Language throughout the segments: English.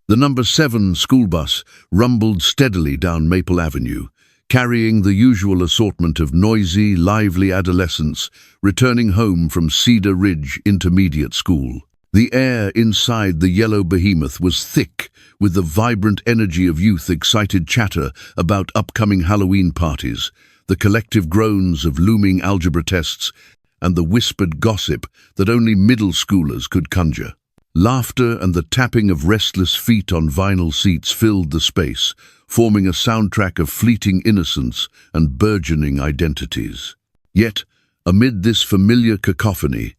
The number 7 school bus rumbled steadily down Maple Avenue, carrying the usual assortment of noisy, lively adolescents returning home from Cedar Ridge Intermediate School. The air inside the yellow behemoth was thick with the vibrant energy of youth-excited chatter about upcoming Halloween parties, the collective groans of looming algebra tests, and the whispered gossip that only middle schoolers could conjure. Laughter and the tapping of restless feet on vinyl seats filled the space, forming a soundtrack of fleeting innocence and burgeoning identities. Yet, amid this familiar cacophony,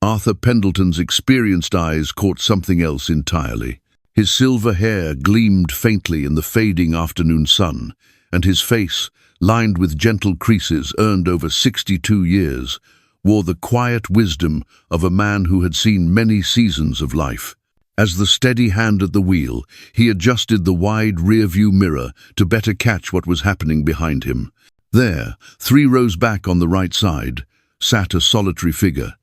Arthur Pendleton's experienced eyes caught something else entirely. His silver hair gleamed faintly in the fading afternoon sun, and his face, lined with gentle creases earned over 62 years, wore the quiet wisdom of a man who had seen many seasons of life. As the steady hand at the wheel, he adjusted the wide rear-view mirror to better catch what was happening behind him. There, 3 rows back on the right side, sat a solitary figure,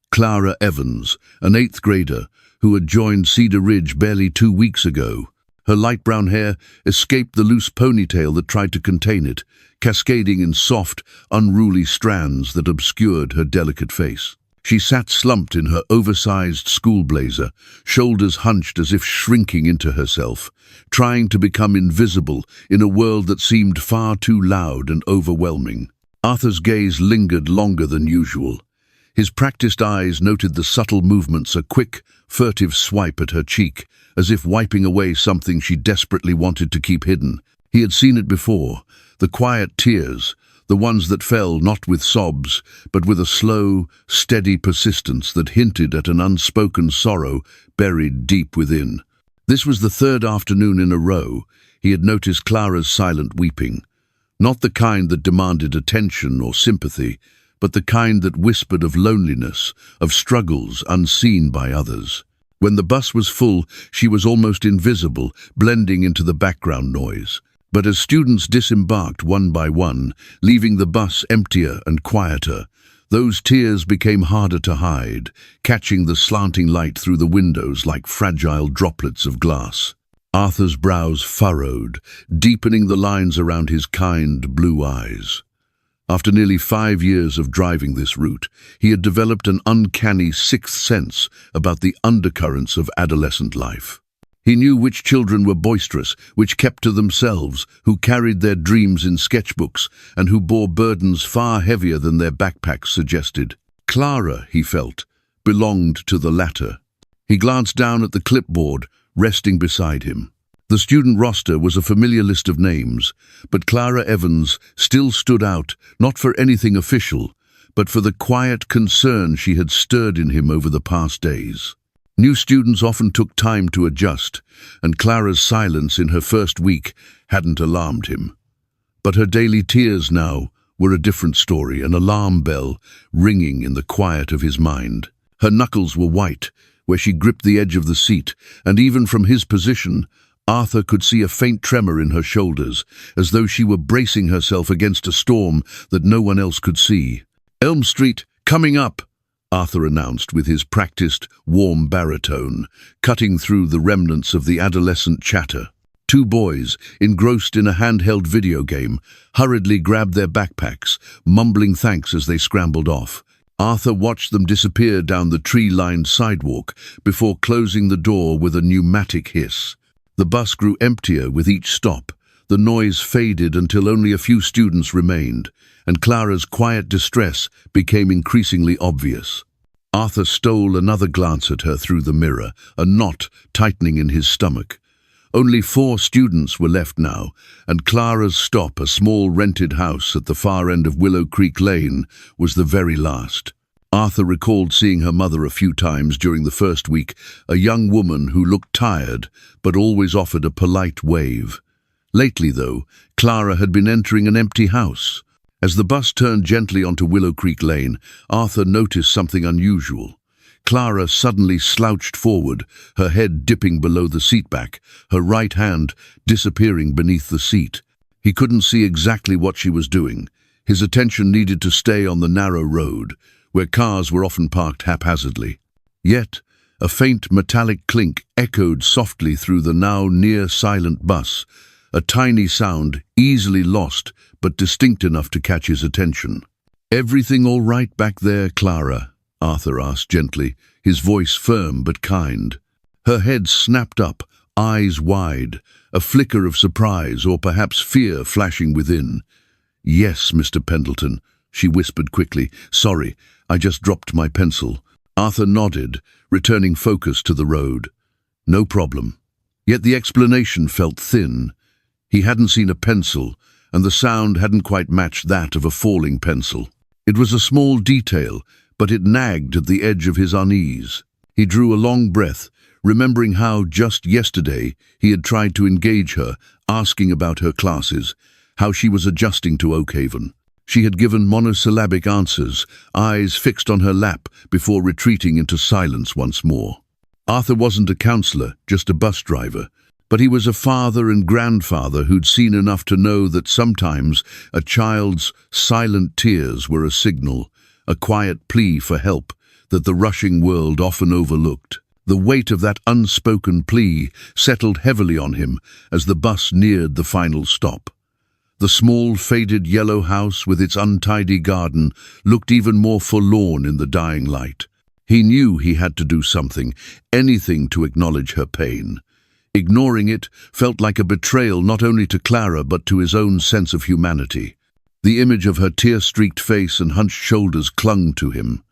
Clara Evans, an 8th grader who had joined Cedar Ridge barely 2 weeks ago. Her light brown hair escaped the loose ponytail that tried to contain it, cascading in soft, unruly strands that obscured her delicate face. She sat slumped in her oversized school blazer, shoulders hunched as if shrinking into herself, trying to become invisible in a world that seemed far too loud and overwhelming. Arthur's gaze lingered longer than usual. His practiced eyes noted the subtle movements, a quick, furtive swipe at her cheek, as if wiping away something she desperately wanted to keep hidden. He had seen it before, the quiet tears, the ones that fell not with sobs, but with a slow, steady persistence that hinted at an unspoken sorrow buried deep within. This was the 3rd afternoon in a row he had noticed Clara's silent weeping, not the kind that demanded attention or sympathy, but the kind that whispered of loneliness, of struggles unseen by others. When the bus was full, she was almost invisible, blending into the background noise. But as students disembarked one by one, leaving the bus emptier and quieter, those tears became harder to hide, catching the slanting light through the windows like fragile droplets of glass. Arthur's brows furrowed, deepening the lines around his kind blue eyes. After nearly 5 years of driving this route, he had developed an uncanny 6th sense about the undercurrents of adolescent life. He knew which children were boisterous, which kept to themselves, who carried their dreams in sketchbooks, and who bore burdens far heavier than their backpacks suggested. Clara, he felt, belonged to the latter. He glanced down at the clipboard, resting beside him. The student roster was a familiar list of names, but Clara Evans still stood out, not for anything official, but for the quiet concern she had stirred in him over the past days. New students often took time to adjust, and Clara's silence in her first week hadn't alarmed him. But her daily tears now were a different story, an alarm bell ringing in the quiet of his mind. Her knuckles were white, where she gripped the edge of the seat, and even from his position, Arthur could see a faint tremor in her shoulders, as though she were bracing herself against a storm that no one else could see. "Elm Street, coming up," Arthur announced with his practiced, warm baritone, cutting through the remnants of the adolescent chatter. 2 boys, engrossed in a handheld video game, hurriedly grabbed their backpacks, mumbling thanks as they scrambled off. Arthur watched them disappear down the tree-lined sidewalk before closing the door with a pneumatic hiss. The bus grew emptier with each stop. The noise faded until only a few students remained, and Clara's quiet distress became increasingly obvious. Arthur stole another glance at her through the mirror, a knot tightening in his stomach. Only 4 students were left now, and Clara's stop, a small rented house at the far end of Willow Creek Lane, was the very last. Arthur recalled seeing her mother a few times during the first week, a young woman who looked tired but always offered a polite wave. Lately, though, Clara had been entering an empty house. As the bus turned gently onto Willow Creek Lane, Arthur noticed something unusual. Clara suddenly slouched forward, her head dipping below the seatback, her right hand disappearing beneath the seat. He couldn't see exactly what she was doing. His attention needed to stay on the narrow road, where cars were often parked haphazardly. Yet, A faint metallic clink echoed softly through the now near-silent bus, a tiny sound easily lost but distinct enough to catch his attention. "Everything all right back there, Clara?" Arthur asked gently, his voice firm but kind. Her head snapped up, eyes wide, a flicker of surprise or perhaps fear flashing within. "Yes, Mr. Pendleton," she whispered quickly. "Sorry, I just dropped my pencil." Arthur nodded, returning focus to the road. No problem. Yet the explanation felt thin. He hadn't seen a pencil, and the sound hadn't quite matched that of a falling pencil. It was a small detail, but it nagged at the edge of his unease. He drew a long breath, remembering how just yesterday he had tried to engage her, asking about her classes, how she was adjusting to Oakhaven. She had given monosyllabic answers, eyes fixed on her lap before retreating into silence once more. Arthur wasn't a counselor, just a bus driver, but he was a father and grandfather who'd seen enough to know that sometimes a child's silent tears were a signal, a quiet plea for help that the rushing world often overlooked. The weight of that unspoken plea settled heavily on him as the bus neared the final stop. The small, faded yellow house with its untidy garden looked even more forlorn in the dying light. He knew he had to do something, anything to acknowledge her pain. Ignoring it felt like a betrayal not only to Clara but to his own sense of humanity. The image of her tear-streaked face and hunched shoulders clung to him.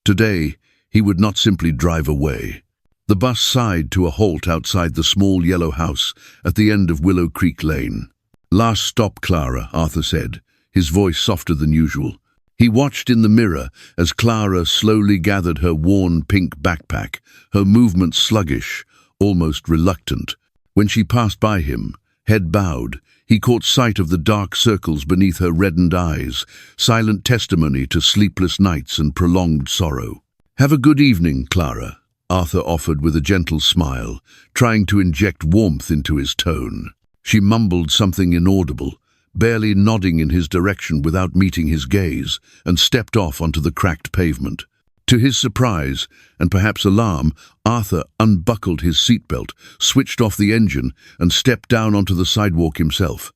Today, he would not simply drive away. The bus sighed to a halt outside the small yellow house at the end of Willow Creek Lane. "Last stop, Clara," Arthur said, his voice softer than usual. He watched in the mirror as Clara slowly gathered her worn pink backpack, her movements sluggish, almost reluctant. When she passed by him, head bowed, he caught sight of the dark circles beneath her reddened eyes, silent testimony to sleepless nights and prolonged sorrow. "Have a good evening, Clara," Arthur offered with a gentle smile, trying to inject warmth into his tone. She mumbled something inaudible, barely nodding in his direction without meeting his gaze, and stepped off onto the cracked pavement. To his surprise, and perhaps alarm, Arthur unbuckled his seatbelt, switched off the engine, and stepped down onto the sidewalk himself.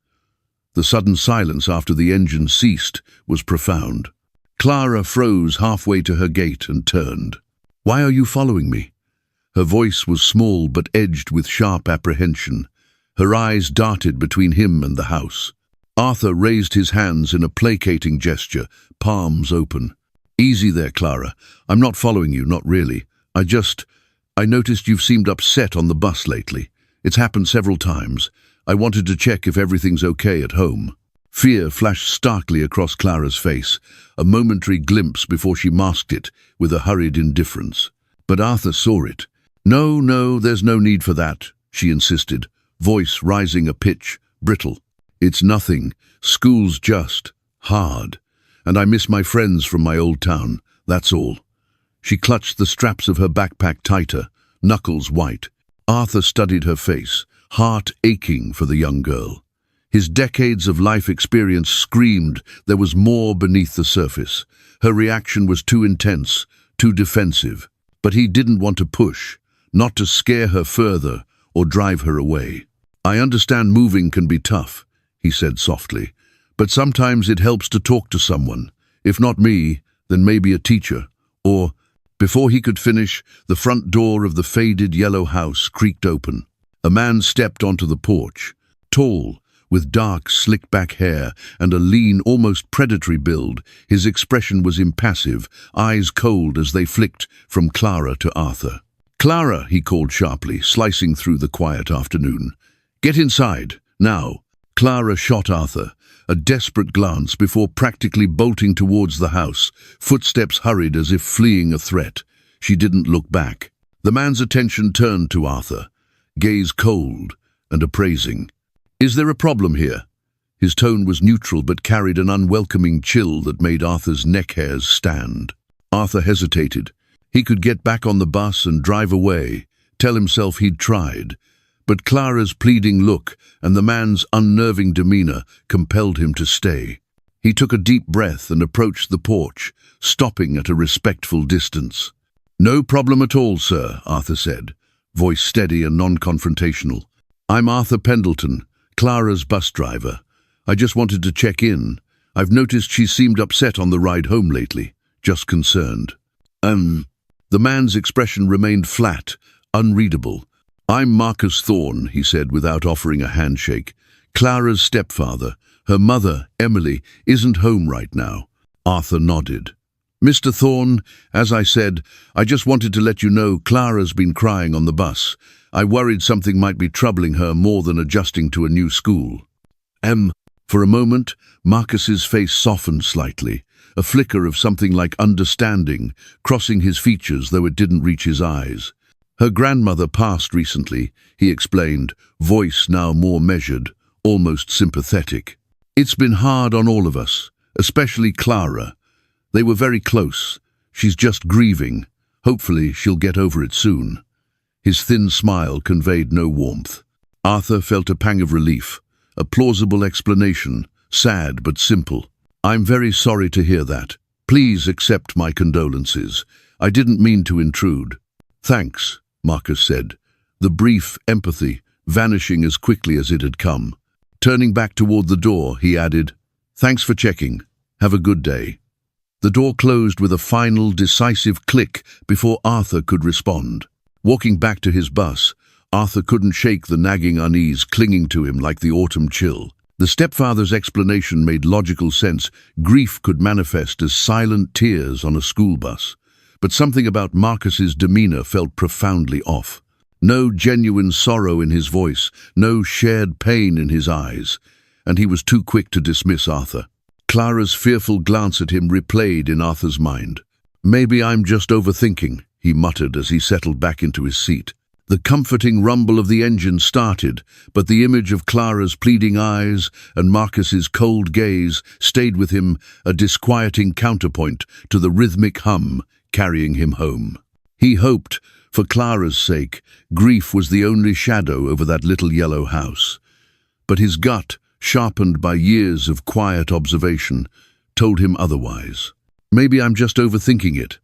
The sudden silence after the engine ceased was profound. Clara froze halfway to her gate and turned. "Why are you following me?" Her voice was small but edged with sharp apprehension. Her eyes darted between him and the house. Arthur raised his hands in a placating gesture, palms open. "Easy there, Clara. I'm not following you, not really. I noticed you've seemed upset on the bus lately. It's happened several times. I wanted to check if everything's okay at home." Fear flashed starkly across Clara's face, a momentary glimpse before she masked it with a hurried indifference. But Arthur saw it. No, there's no need for that," she insisted, voice rising a pitch, brittle. "It's nothing. School's just hard. And I miss my friends from my old town, that's all." She clutched the straps of her backpack tighter, knuckles white. Arthur studied her face, heart aching for the young girl. His decades of life experience screamed there was more beneath the surface. Her reaction was too intense, too defensive. But he didn't want to push, not to scare her further or drive her away. "I understand moving can be tough," he said softly, "but sometimes it helps to talk to someone. If not me, then maybe a teacher, or..." Before he could finish, the front door of the faded yellow house creaked open. A man stepped onto the porch, tall, with dark, slick-back hair and a lean, almost predatory build. His expression was impassive, eyes cold as they flicked from Clara to Arthur. "Clara," he called sharply, slicing through the quiet afternoon. "Get inside, now." Clara shot Arthur a desperate glance before practically bolting towards the house, footsteps hurried as if fleeing a threat. She didn't look back. The man's attention turned to Arthur, gaze cold and appraising. "Is there a problem here?" His tone was neutral but carried an unwelcoming chill that made Arthur's neck hairs stand. Arthur hesitated. He could get back on the bus and drive away, tell himself he'd tried. But Clara's pleading look and the man's unnerving demeanor compelled him to stay. He took a deep breath and approached the porch, stopping at a respectful distance. "No problem at all, sir," Arthur said, voice steady and non-confrontational. "I'm Arthur Pendleton, Clara's bus driver. I just wanted to check in. I've noticed she seemed upset on the ride home lately, just concerned." The man's expression remained flat, unreadable. "I'm Marcus Thorne," he said without offering a handshake. "Clara's stepfather. Her mother, Emily, isn't home right now." Arthur nodded. "Mr. Thorne, as I said, I just wanted to let you know Clara's been crying on the bus. I worried something might be troubling her more than adjusting to a new school." For a moment, Marcus's face softened slightly, a flicker of something like understanding crossing his features though it didn't reach his eyes. "Her grandmother passed recently," he explained, voice now more measured, almost sympathetic. "It's been hard on all of us, especially Clara. They were very close. She's just grieving. Hopefully she'll get over it soon." His thin smile conveyed no warmth. Arthur felt a pang of relief, a plausible explanation, sad but simple. "I'm very sorry to hear that. Please accept my condolences. I didn't mean to intrude." "Thanks," Marcus said, the brief empathy vanishing as quickly as it had come. Turning back toward the door, he added, "Thanks for checking. Have a good day." The door closed with a final, decisive click before Arthur could respond. Walking back to his bus, Arthur couldn't shake the nagging unease clinging to him like the autumn chill. The stepfather's explanation made logical sense. Grief could manifest as silent tears on a school bus. But something about Marcus's demeanor felt profoundly off. No genuine sorrow in his voice, no shared pain in his eyes, and he was too quick to dismiss Arthur. Clara's fearful glance at him replayed in Arthur's mind. "Maybe I'm just overthinking," he muttered as he settled back into his seat. The comforting rumble of the engine started, but the image of Clara's pleading eyes and Marcus's cold gaze stayed with him, a disquieting counterpoint to the rhythmic hum carrying him home. He hoped, for Clara's sake, grief was the only shadow over that little yellow house. But his gut, sharpened by years of quiet observation, told him otherwise. "Maybe I'm just overthinking it,"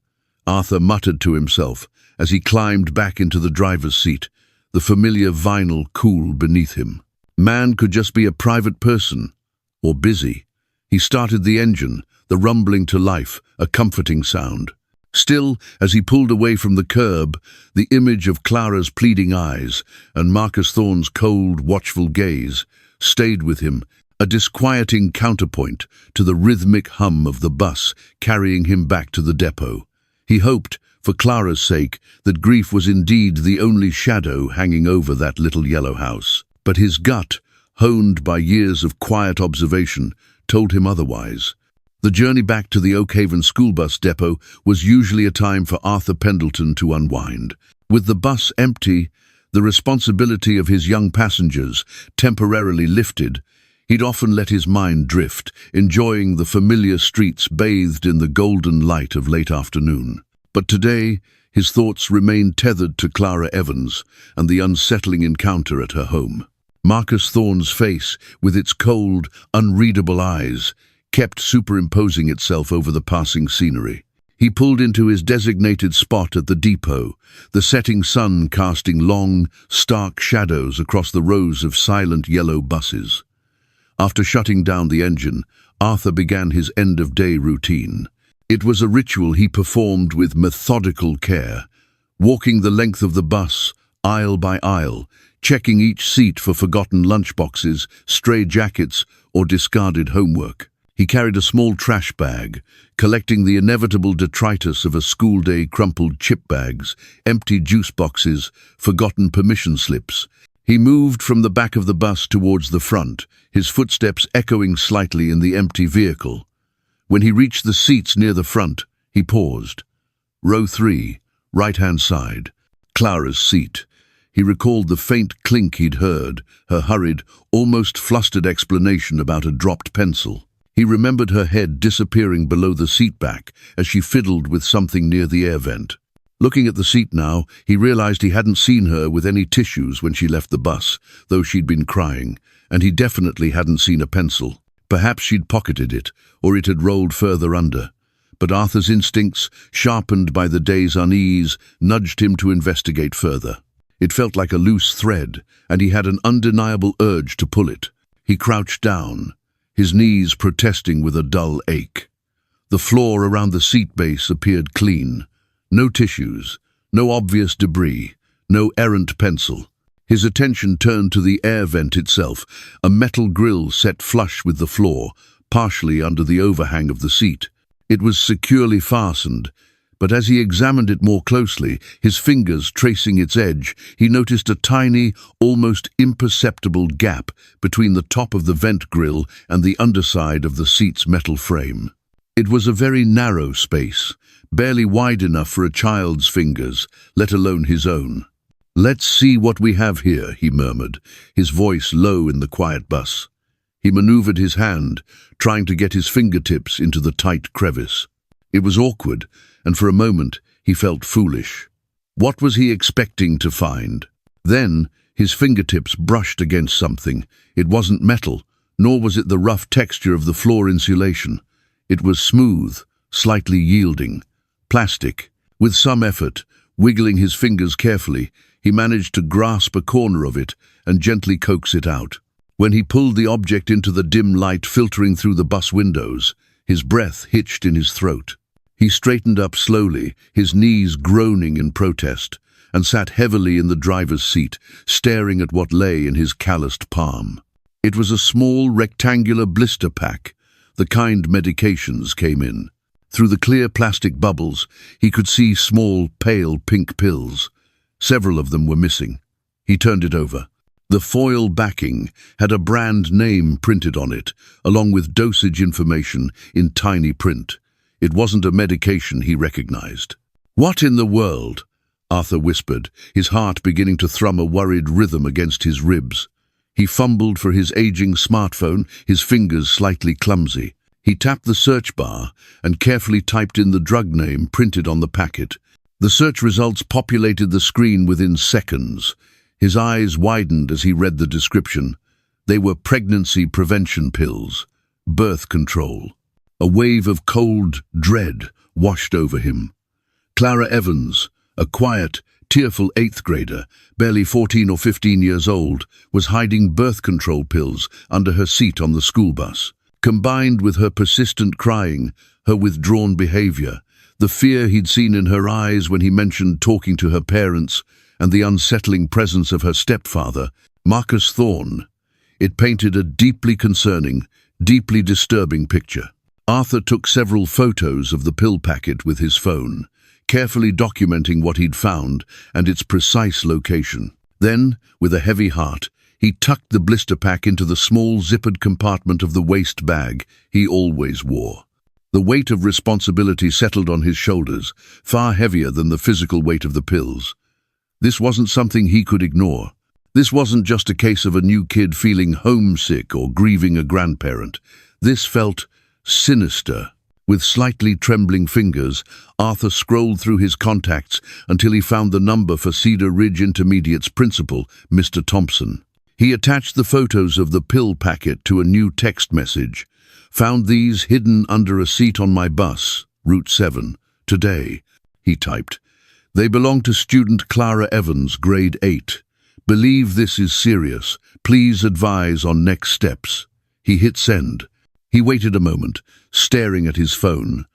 Arthur muttered to himself as he climbed back into the driver's seat, the familiar vinyl cool beneath him. Man could just be a private person, or busy. He started the engine, the rumbling to life, a comforting sound. Still, as he pulled away from the curb, the image of Clara's pleading eyes and Marcus Thorne's cold, watchful gaze stayed with him, a disquieting counterpoint to the rhythmic hum of the bus carrying him back to the depot. He hoped, for Clara's sake, that grief was indeed the only shadow hanging over that little yellow house. But his gut, honed by years of quiet observation, told him otherwise. The journey back to the Oakhaven school bus depot was usually a time for Arthur Pendleton to unwind. With the bus empty, the responsibility of his young passengers temporarily lifted, he'd often let his mind drift, enjoying the familiar streets bathed in the golden light of late afternoon. But today, his thoughts remained tethered to Clara Evans and the unsettling encounter at her home. Marcus Thorne's face, with its cold, unreadable eyes, kept superimposing itself over the passing scenery. He pulled into his designated spot at the depot, the setting sun casting long, stark shadows across the rows of silent yellow buses. After shutting down the engine, Arthur began his end-of-day routine. It was a ritual he performed with methodical care, walking the length of the bus, aisle by aisle, checking each seat for forgotten lunchboxes, stray jackets, or discarded homework. He carried a small trash bag, collecting the inevitable detritus of a school day, crumpled chip bags, empty juice boxes, forgotten permission slips. He moved from the back of the bus towards the front, his footsteps echoing slightly in the empty vehicle. When he reached the seats near the front, he paused. Row 3, right-hand side, Clara's seat. He recalled the faint clink he'd heard, her hurried, almost flustered explanation about a dropped pencil. He remembered her head disappearing below the seat back as she fiddled with something near the air vent. Looking at the seat now, he realized he hadn't seen her with any tissues when she left the bus, though she'd been crying, and he definitely hadn't seen a pencil. Perhaps she'd pocketed it, or it had rolled further under. But Arthur's instincts, sharpened by the day's unease, nudged him to investigate further. It felt like a loose thread, and he had an undeniable urge to pull it. He crouched down, his knees protesting with a dull ache. The floor around the seat base appeared clean. No tissues, no obvious debris, no errant pencil. His attention turned to the air vent itself, a metal grill set flush with the floor, partially under the overhang of the seat. It was securely fastened, but as he examined it more closely, his fingers tracing its edge, he noticed a tiny, almost imperceptible gap between the top of the vent grill and the underside of the seat's metal frame. It was a very narrow space, barely wide enough for a child's fingers, let alone his own. "Let's see what we have here," he murmured, his voice low in the quiet bus. He maneuvered his hand, trying to get his fingertips into the tight crevice. It was awkward, and for a moment he felt foolish. What was he expecting to find? Then his fingertips brushed against something. It wasn't metal, nor was it the rough texture of the floor insulation. It was smooth, slightly yielding, plastic. With some effort, wiggling his fingers carefully, he managed to grasp a corner of it and gently coax it out. When he pulled the object into the dim light filtering through the bus windows, his breath hitched in his throat. He straightened up slowly, his knees groaning in protest, and sat heavily in the driver's seat, staring at what lay in his calloused palm. It was a small, rectangular blister pack, the kind medications came in. Through the clear plastic bubbles, he could see small, pale pink pills. Several of them were missing. He turned it over. The foil backing had a brand name printed on it, along with dosage information in tiny print. It wasn't a medication he recognized. "What in the world?" Arthur whispered, his heart beginning to thrum a worried rhythm against his ribs. He fumbled for his aging smartphone, his fingers slightly clumsy. He tapped the search bar and carefully typed in the drug name printed on the packet. The search results populated the screen within seconds. His eyes widened as he read the description. They were pregnancy prevention pills, birth control. A wave of cold dread washed over him. Clara Evans, a quiet, tearful 8th grader, barely 14 or 15 years old, was hiding birth control pills under her seat on the school bus. Combined with her persistent crying, her withdrawn behavior, the fear he'd seen in her eyes when he mentioned talking to her parents, and the unsettling presence of her stepfather, Marcus Thorne, it painted a deeply concerning, deeply disturbing picture. Arthur took several photos of the pill packet with his phone, carefully documenting what he'd found and its precise location. Then, with a heavy heart, he tucked the blister pack into the small zippered compartment of the waist bag he always wore. The weight of responsibility settled on his shoulders, far heavier than the physical weight of the pills. This wasn't something he could ignore. This wasn't just a case of a new kid feeling homesick or grieving a grandparent. This felt sinister. With slightly trembling fingers, Arthur scrolled through his contacts until he found the number for Cedar Ridge Intermediate's principal, Mr. Thompson. He attached the photos of the pill packet to a new text message. "Found these hidden under a seat on my bus, Route 7, today," he typed. "They belong to student Clara Evans, grade 8. Believe this is serious. Please advise on next steps." He hit send. He waited a moment, staring at his phone,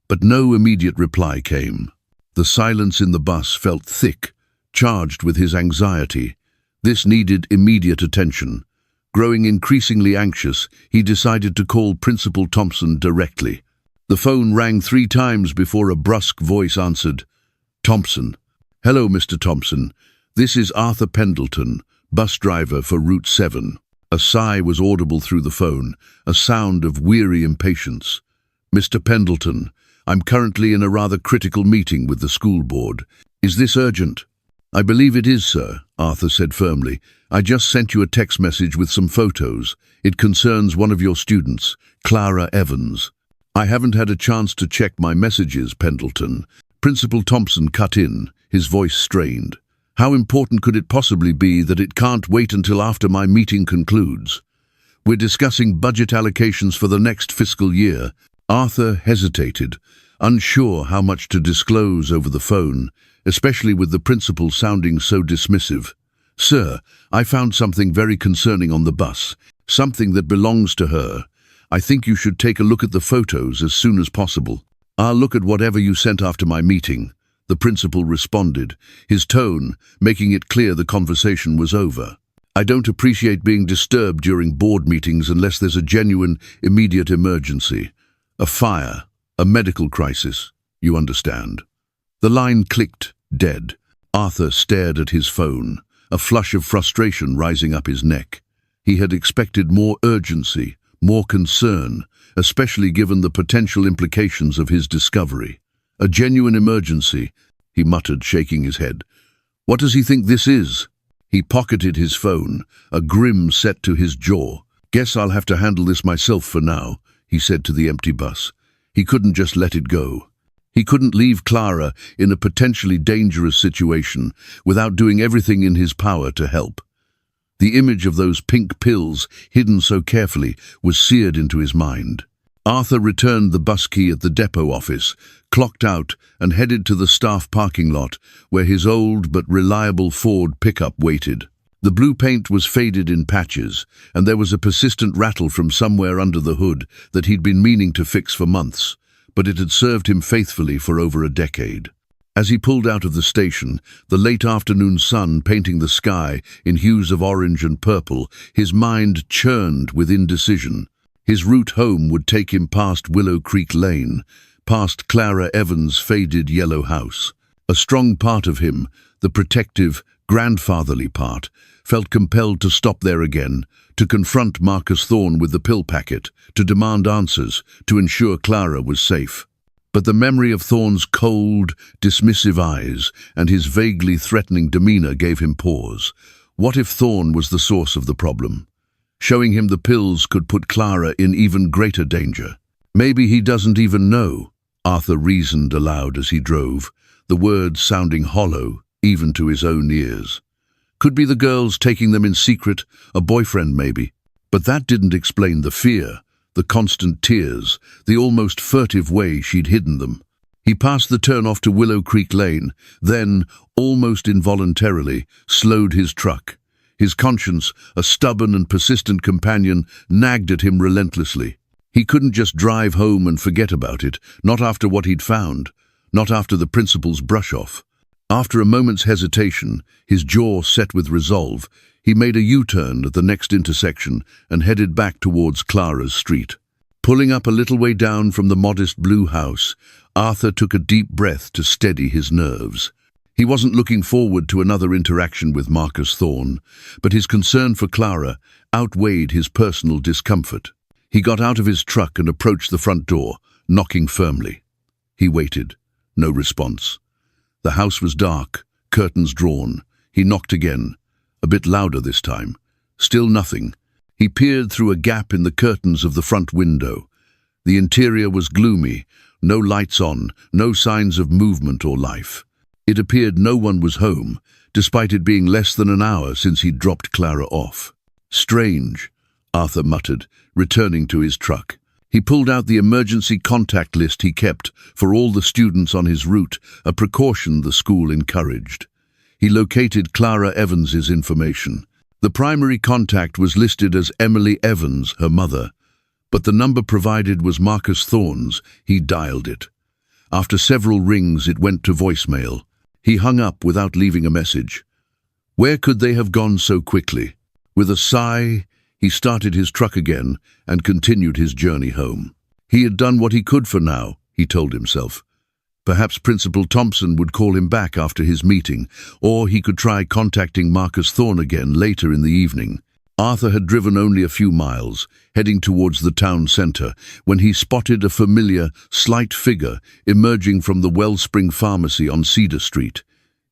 but no immediate reply came. The silence in the bus felt thick, charged with his anxiety. This needed immediate attention. Growing increasingly anxious, he decided to call Principal Thompson directly. The phone rang 3 times before a brusque voice answered. "Thompson." "Hello, Mr. Thompson. This is Arthur Pendleton, bus driver for Route 7. A sigh was audible through the phone, a sound of weary impatience. "Mr. Pendleton, I'm currently in a rather critical meeting with the school board. Is this urgent?" "I believe it is, sir," Arthur said firmly. "I just sent you a text message with some photos. It concerns one of your students, Clara Evans." "I haven't had a chance to check my messages, Pendleton." Principal Thompson cut in, his voice strained. "How important could it possibly be that it can't wait until after my meeting concludes? We're discussing budget allocations for the next fiscal year." Arthur hesitated, unsure how much to disclose over the phone, especially with the principal sounding so dismissive. "Sir, I found something very concerning on the bus, something that belongs to her. I think you should take a look at the photos as soon as possible." "I'll look at whatever you sent after my meeting," the principal responded, his tone making it clear the conversation was over. "I don't appreciate being disturbed during board meetings unless there's a genuine, immediate emergency. A fire, a medical crisis, you understand." The line clicked, dead. Arthur stared at his phone, a flush of frustration rising up his neck. He had expected more urgency, more concern, especially given the potential implications of his discovery. "A genuine emergency," he muttered, shaking his head. "What does he think this is?" He pocketed his phone, a grin set to his jaw. "Guess I'll have to handle this myself for now," he said to the empty bus. He couldn't just let it go. He couldn't leave Clara in a potentially dangerous situation without doing everything in his power to help. The image of those pink pills, hidden so carefully, was seared into his mind. Arthur returned the bus key at the depot office, clocked out, and headed to the staff parking lot, where his old but reliable Ford pickup waited. The blue paint was faded in patches, and there was a persistent rattle from somewhere under the hood that he'd been meaning to fix for months, but it had served him faithfully for over a decade. As he pulled out of the station, the late afternoon sun painting the sky in hues of orange and purple, his mind churned with indecision. His route home would take him past Willow Creek Lane, past Clara Evans' faded yellow house. A strong part of him, the protective, grandfatherly part, felt compelled to stop there again, to confront Marcus Thorne with the pill packet, to demand answers, to ensure Clara was safe. But the memory of Thorne's cold, dismissive eyes and his vaguely threatening demeanor gave him pause. What if Thorne was the source of the problem? Showing him the pills could put Clara in even greater danger. "Maybe he doesn't even know," Arthur reasoned aloud as he drove, the words sounding hollow even to his own ears. Could be the girls taking them in secret, a boyfriend maybe. But that didn't explain the fear, the constant tears, the almost furtive way she'd hidden them. He passed the turn-off to Willow Creek Lane, then, almost involuntarily, slowed his truck. His conscience, a stubborn and persistent companion, nagged at him relentlessly. He couldn't just drive home and forget about it, not after what he'd found, not after the principal's brush-off. After a moment's hesitation, his jaw set with resolve, he made a U-turn at the next intersection and headed back towards Clara's street. Pulling up a little way down from the modest blue house, Arthur took a deep breath to steady his nerves. He wasn't looking forward to another interaction with Marcus Thorne, but his concern for Clara outweighed his personal discomfort. He got out of his truck and approached the front door, knocking firmly. He waited. No response. The house was dark, curtains drawn. He knocked again, a bit louder this time. Still nothing. He peered through a gap in the curtains of the front window. The interior was gloomy, no lights on, no signs of movement or life. It appeared no one was home, despite it being less than an hour since he'd dropped Clara off. "Strange," Arthur muttered, returning to his truck. He pulled out the emergency contact list he kept for all the students on his route, a precaution the school encouraged. He located Clara Evans's information. The primary contact was listed as Emily Evans, her mother, but the number provided was Marcus Thorne's. He dialed it. After several rings, it went to voicemail. He hung up without leaving a message. Where could they have gone so quickly? With a sigh, he started his truck again and continued his journey home. He had done what he could for now, he told himself. Perhaps Principal Thompson would call him back after his meeting, or he could try contacting Marcus Thorne again later in the evening. Arthur had driven only a few miles, heading towards the town centre, when he spotted a familiar, slight figure emerging from the Wellspring Pharmacy on Cedar Street.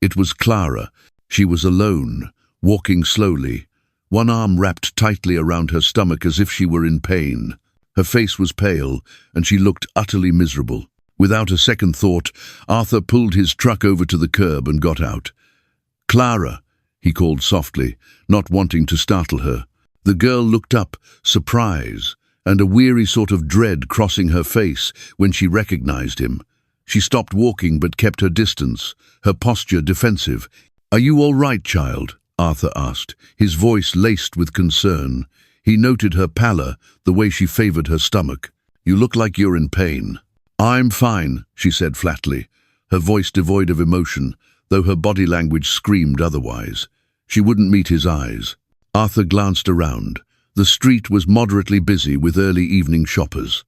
It was Clara. She was alone, walking slowly, one arm wrapped tightly around her stomach as if she were in pain. Her face was pale, and she looked utterly miserable. Without a second thought, Arthur pulled his truck over to the curb and got out. "Clara," he called softly, not wanting to startle her. The girl looked up, surprise, and a weary sort of dread crossing her face when she recognized him. She stopped walking but kept her distance, her posture defensive. "Are you all right, child?" Arthur asked, his voice laced with concern. He noted her pallor, the way she favored her stomach. "You look like you're in pain." "I'm fine," she said flatly, her voice devoid of emotion, though her body language screamed otherwise. She wouldn't meet his eyes. Arthur glanced around. The street was moderately busy with early evening shoppers.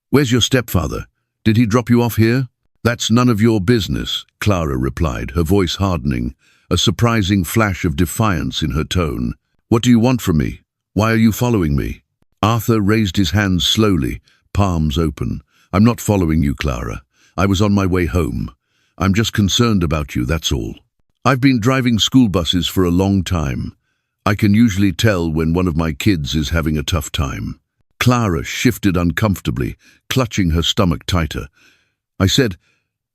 "Where's your stepfather? Did he drop you off here?" "That's none of your business," Clara replied, her voice hardening, a surprising flash of defiance in her tone. "What do you want from me? Why are you following me?" Arthur raised his hands slowly, palms open. "I'm not following you, Clara. I was on my way home. I'm just concerned about you, that's all. I've been driving school buses for a long time. I can usually tell when one of my kids is having a tough time." Clara shifted uncomfortably, clutching her stomach tighter. "I said,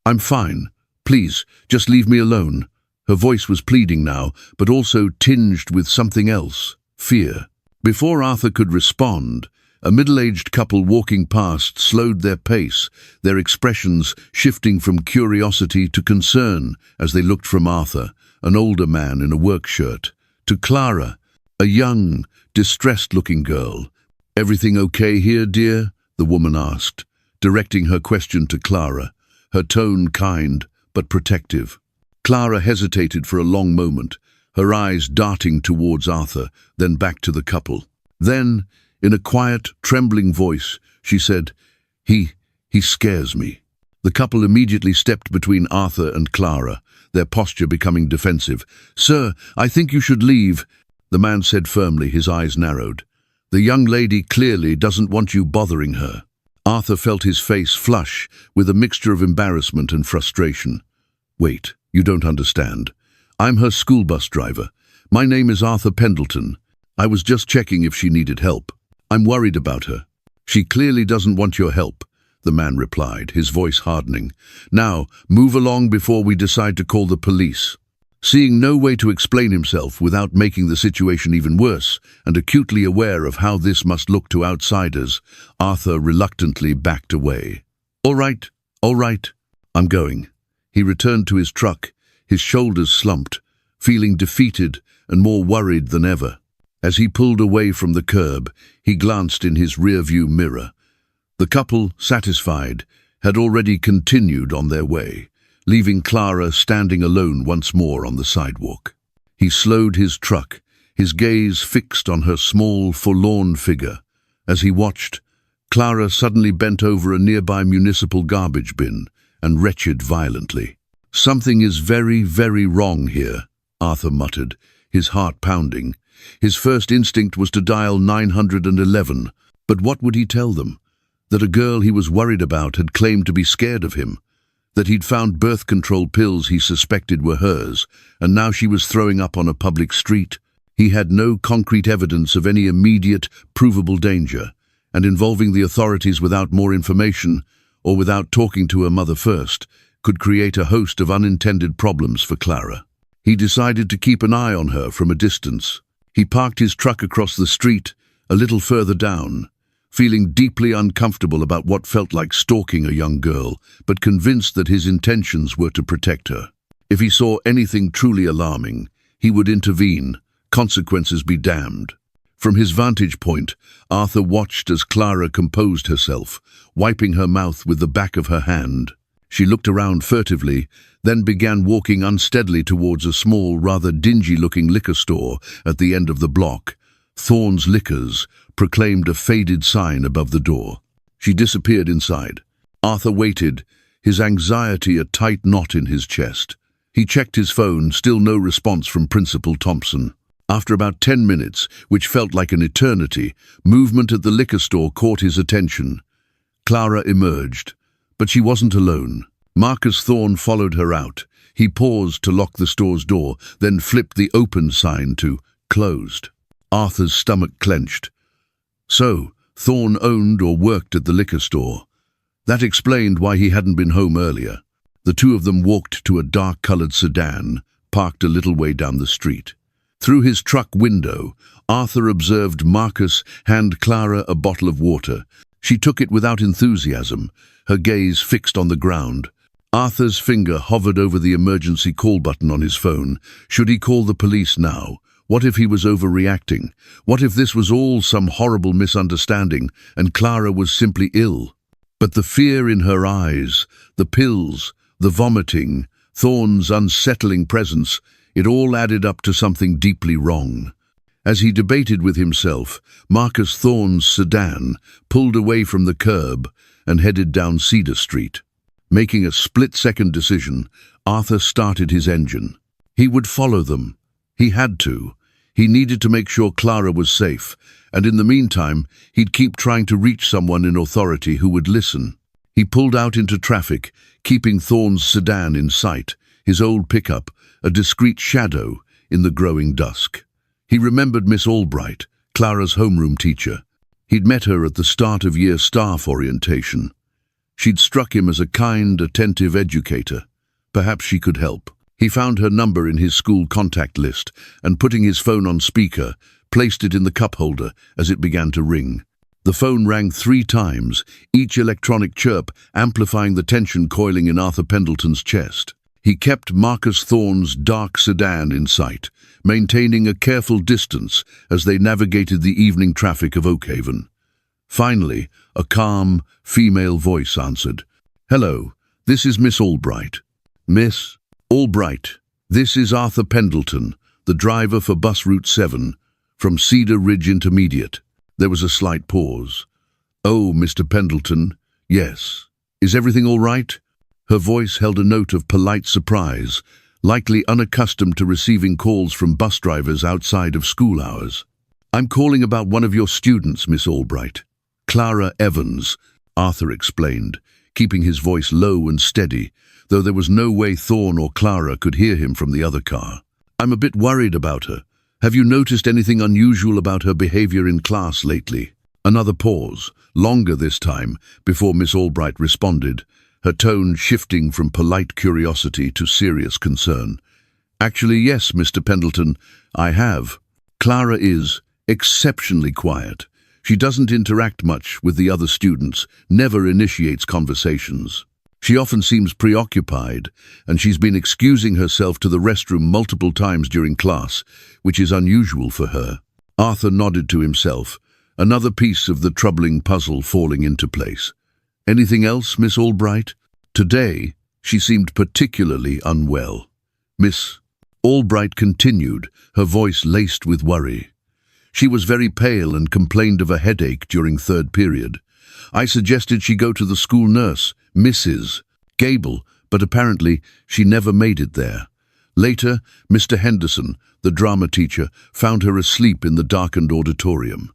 I'm fine. Please, just leave me alone." Her voice was pleading now, but also tinged with something else, fear. Before Arthur could respond, a middle-aged couple walking past slowed their pace, their expressions shifting from curiosity to concern as they looked from Arthur, an older man in a work shirt, to Clara, a young, distressed-looking girl. "Everything okay here, dear?" the woman asked, directing her question to Clara, her tone kind but protective. Clara hesitated for a long moment, her eyes darting towards Arthur, then back to the couple. Then, in a quiet, trembling voice, she said, He scares me." The couple immediately stepped between Arthur and Clara, their posture becoming defensive. "Sir, I think you should leave," the man said firmly, his eyes narrowed. "The young lady clearly doesn't want you bothering her." Arthur felt his face flush with a mixture of embarrassment and frustration. "Wait, you don't understand. I'm her school bus driver. My name is Arthur Pendleton. I was just checking if she needed help. I'm worried about her." "She clearly doesn't want your help," the man replied, his voice hardening. "Now, move along before we decide to call the police." Seeing no way to explain himself without making the situation even worse, and acutely aware of how this must look to outsiders, Arthur reluctantly backed away. All right, I'm going." He returned to his truck, his shoulders slumped, feeling defeated and more worried than ever. As he pulled away from the curb, he glanced in his rearview mirror. The couple, satisfied, had already continued on their way, leaving Clara standing alone once more on the sidewalk. He slowed his truck, his gaze fixed on her small, forlorn figure. As he watched, Clara suddenly bent over a nearby municipal garbage bin and retched violently. "Something is very, very wrong here," Arthur muttered, his heart pounding. His first instinct was to dial 911, but what would he tell them? That a girl he was worried about had claimed to be scared of him, that he'd found birth control pills he suspected were hers, and now she was throwing up on a public street. He had no concrete evidence of any immediate, provable danger, and involving the authorities without more information, or without talking to her mother first, could create a host of unintended problems for Clara. He decided to keep an eye on her from a distance. He parked his truck across the street, a little further down, feeling deeply uncomfortable about what felt like stalking a young girl, but convinced that his intentions were to protect her. If he saw anything truly alarming, he would intervene, consequences be damned. From his vantage point, Arthur watched as Clara composed herself, wiping her mouth with the back of her hand. She looked around furtively, then began walking unsteadily towards a small, rather dingy-looking liquor store at the end of the block. Thorne's Liquors proclaimed a faded sign above the door. She disappeared inside. Arthur waited, his anxiety a tight knot in his chest. He checked his phone, still no response from Principal Thompson. After about 10 minutes, which felt like an eternity, movement at the liquor store caught his attention. Clara emerged, but she wasn't alone. Marcus Thorne followed her out. He paused to lock the store's door, then flipped the open sign to closed. Arthur's stomach clenched. So, Thorne owned or worked at the liquor store. That explained why he hadn't been home earlier. The two of them walked to a dark-colored sedan, parked a little way down the street. Through his truck window, Arthur observed Marcus hand Clara a bottle of water, She took it without enthusiasm, her gaze fixed on the ground. Arthur's finger hovered over the emergency call button on his phone. Should he call the police now? What if he was overreacting? What if this was all some horrible misunderstanding and Clara was simply ill? But the fear in her eyes, the pills, the vomiting, Thorne's unsettling presence, it all added up to something deeply wrong. As he debated with himself, Marcus Thorne's sedan pulled away from the curb and headed down Cedar Street. Making a split-second decision, Arthur started his engine. He would follow them. He had to. He needed to make sure Clara was safe, and in the meantime, he'd keep trying to reach someone in authority who would listen. He pulled out into traffic, keeping Thorne's sedan in sight, his old pickup, a discreet shadow in the growing dusk. He remembered Miss Albright, Clara's homeroom teacher. He'd met her at the start of year staff orientation. She'd struck him as a kind, attentive educator. Perhaps she could help. He found her number in his school contact list and, putting his phone on speaker, placed it in the cup holder as it began to ring. The phone rang 3 times, each electronic chirp amplifying the tension coiling in Arthur Pendleton's chest. He kept Marcus Thorne's dark sedan in sight, maintaining a careful distance as they navigated the evening traffic of Oakhaven. Finally, a calm, female voice answered. "Hello, this is Miss Albright." "Miss Albright, this is Arthur Pendleton, the driver for bus route 7, from Cedar Ridge Intermediate." There was a slight pause. "Oh, Mr. Pendleton, yes. Is everything all right?" Her voice held a note of polite surprise, likely unaccustomed to receiving calls from bus drivers outside of school hours. "I'm calling about one of your students, Miss Albright. Clara Evans," Arthur explained, keeping his voice low and steady, though there was no way Thorne or Clara could hear him from the other car. "I'm a bit worried about her. Have you noticed anything unusual about her behavior in class lately?" Another pause, longer this time, before Miss Albright responded, her tone shifting from polite curiosity to serious concern. "Actually, yes, Mr. Pendleton, I have. Clara is exceptionally quiet. She doesn't interact much with the other students, never initiates conversations. She often seems preoccupied, and she's been excusing herself to the restroom multiple times during class, which is unusual for her." Arthur nodded to himself, another piece of the troubling puzzle falling into place. "Anything else, Miss Albright?" Today, she seemed particularly unwell. Miss Albright continued, her voice laced with worry. "She was very pale and complained of a headache during 3rd period. I suggested she go to the school nurse, Mrs. Gable, but apparently she never made it there. Later, Mr. Henderson, the drama teacher, found her asleep in the darkened auditorium.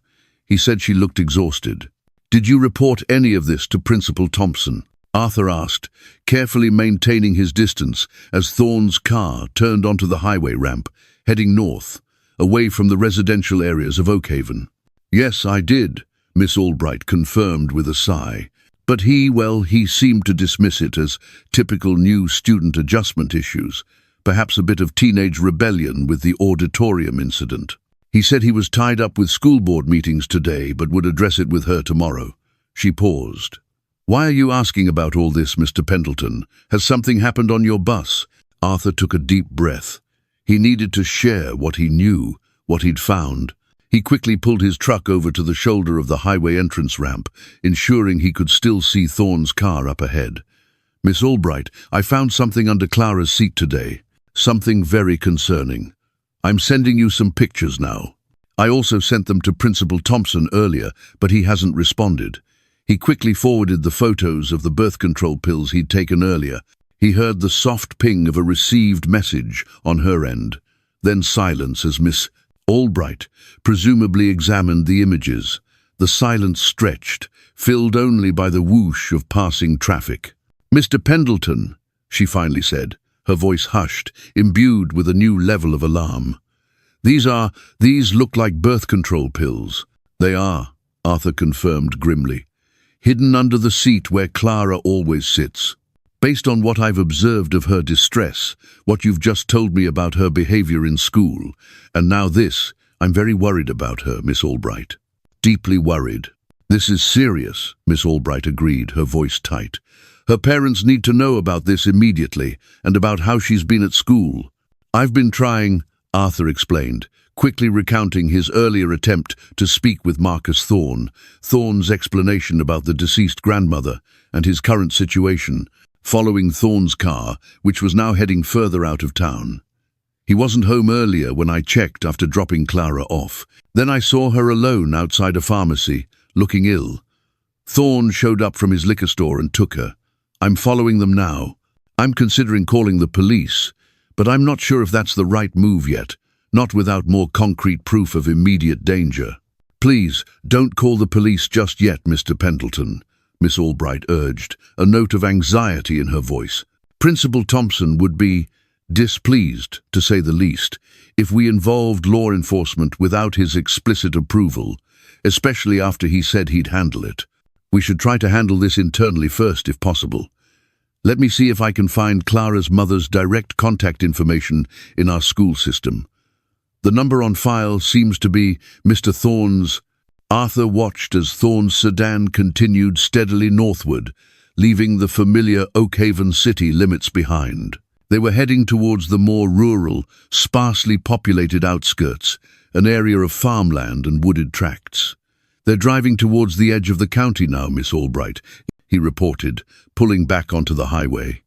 He said she looked exhausted. Did you report any of this to Principal Thompson?" Arthur asked, carefully maintaining his distance as Thorne's car turned onto the highway ramp, heading north, away from the residential areas of Oakhaven. "Yes, I did," Miss Albright confirmed with a sigh. But he seemed to dismiss it as typical new student adjustment issues, perhaps a bit of teenage rebellion with the auditorium incident. He said he was tied up with school board meetings today, but would address it with her tomorrow. She paused. "Why are you asking about all this, Mr. Pendleton? Has something happened on your bus?" Arthur took a deep breath. He needed to share what he knew, what he'd found. He quickly pulled his truck over to the shoulder of the highway entrance ramp, ensuring he could still see Thorne's car up ahead. "Miss Albright, I found something under Clara's seat today. Something very concerning. I'm sending you some pictures now. I also sent them to Principal Thompson earlier, but he hasn't responded." He quickly forwarded the photos of the birth control pills he'd taken earlier. He heard the soft ping of a received message on her end, then silence as Miss Albright presumably examined the images. The silence stretched, filled only by the whoosh of passing traffic. "Mr. Pendleton," she finally said, her voice hushed, imbued with a new level of alarm. These look like birth control pills." "They are," Arthur confirmed grimly. "Hidden under the seat where Clara always sits. Based on what I've observed of her distress, what you've just told me about her behavior in school, and now this, I'm very worried about her, Miss Albright. Deeply worried." "This is serious," Miss Albright agreed, her voice tight. "Her parents need to know about this immediately, and about how she's been at school." "I've been trying," Arthur explained, quickly recounting his earlier attempt to speak with Marcus Thorne, Thorne's explanation about the deceased grandmother and his current situation, following Thorne's car, which was now heading further out of town. "He wasn't home earlier when I checked after dropping Clara off. Then I saw her alone outside a pharmacy, looking ill. Thorne showed up from his liquor store and took her. I'm following them now. I'm considering calling the police, but I'm not sure if that's the right move yet, not without more concrete proof of immediate danger." "Please, don't call the police just yet, Mr. Pendleton," Miss Albright urged, a note of anxiety in her voice. "Principal Thompson would be displeased, to say the least, if we involved law enforcement without his explicit approval, especially after he said he'd handle it. We should try to handle this internally first, if possible. Let me see if I can find Clara's mother's direct contact information in our school system. The number on file seems to be Mr. Thorne's." Arthur watched as Thorne's sedan continued steadily northward, leaving the familiar Oakhaven city limits behind. They were heading towards the more rural, sparsely populated outskirts, an area of farmland and wooded tracts. "They're driving towards the edge of the county now, Miss Albright," he reported, pulling back onto the highway.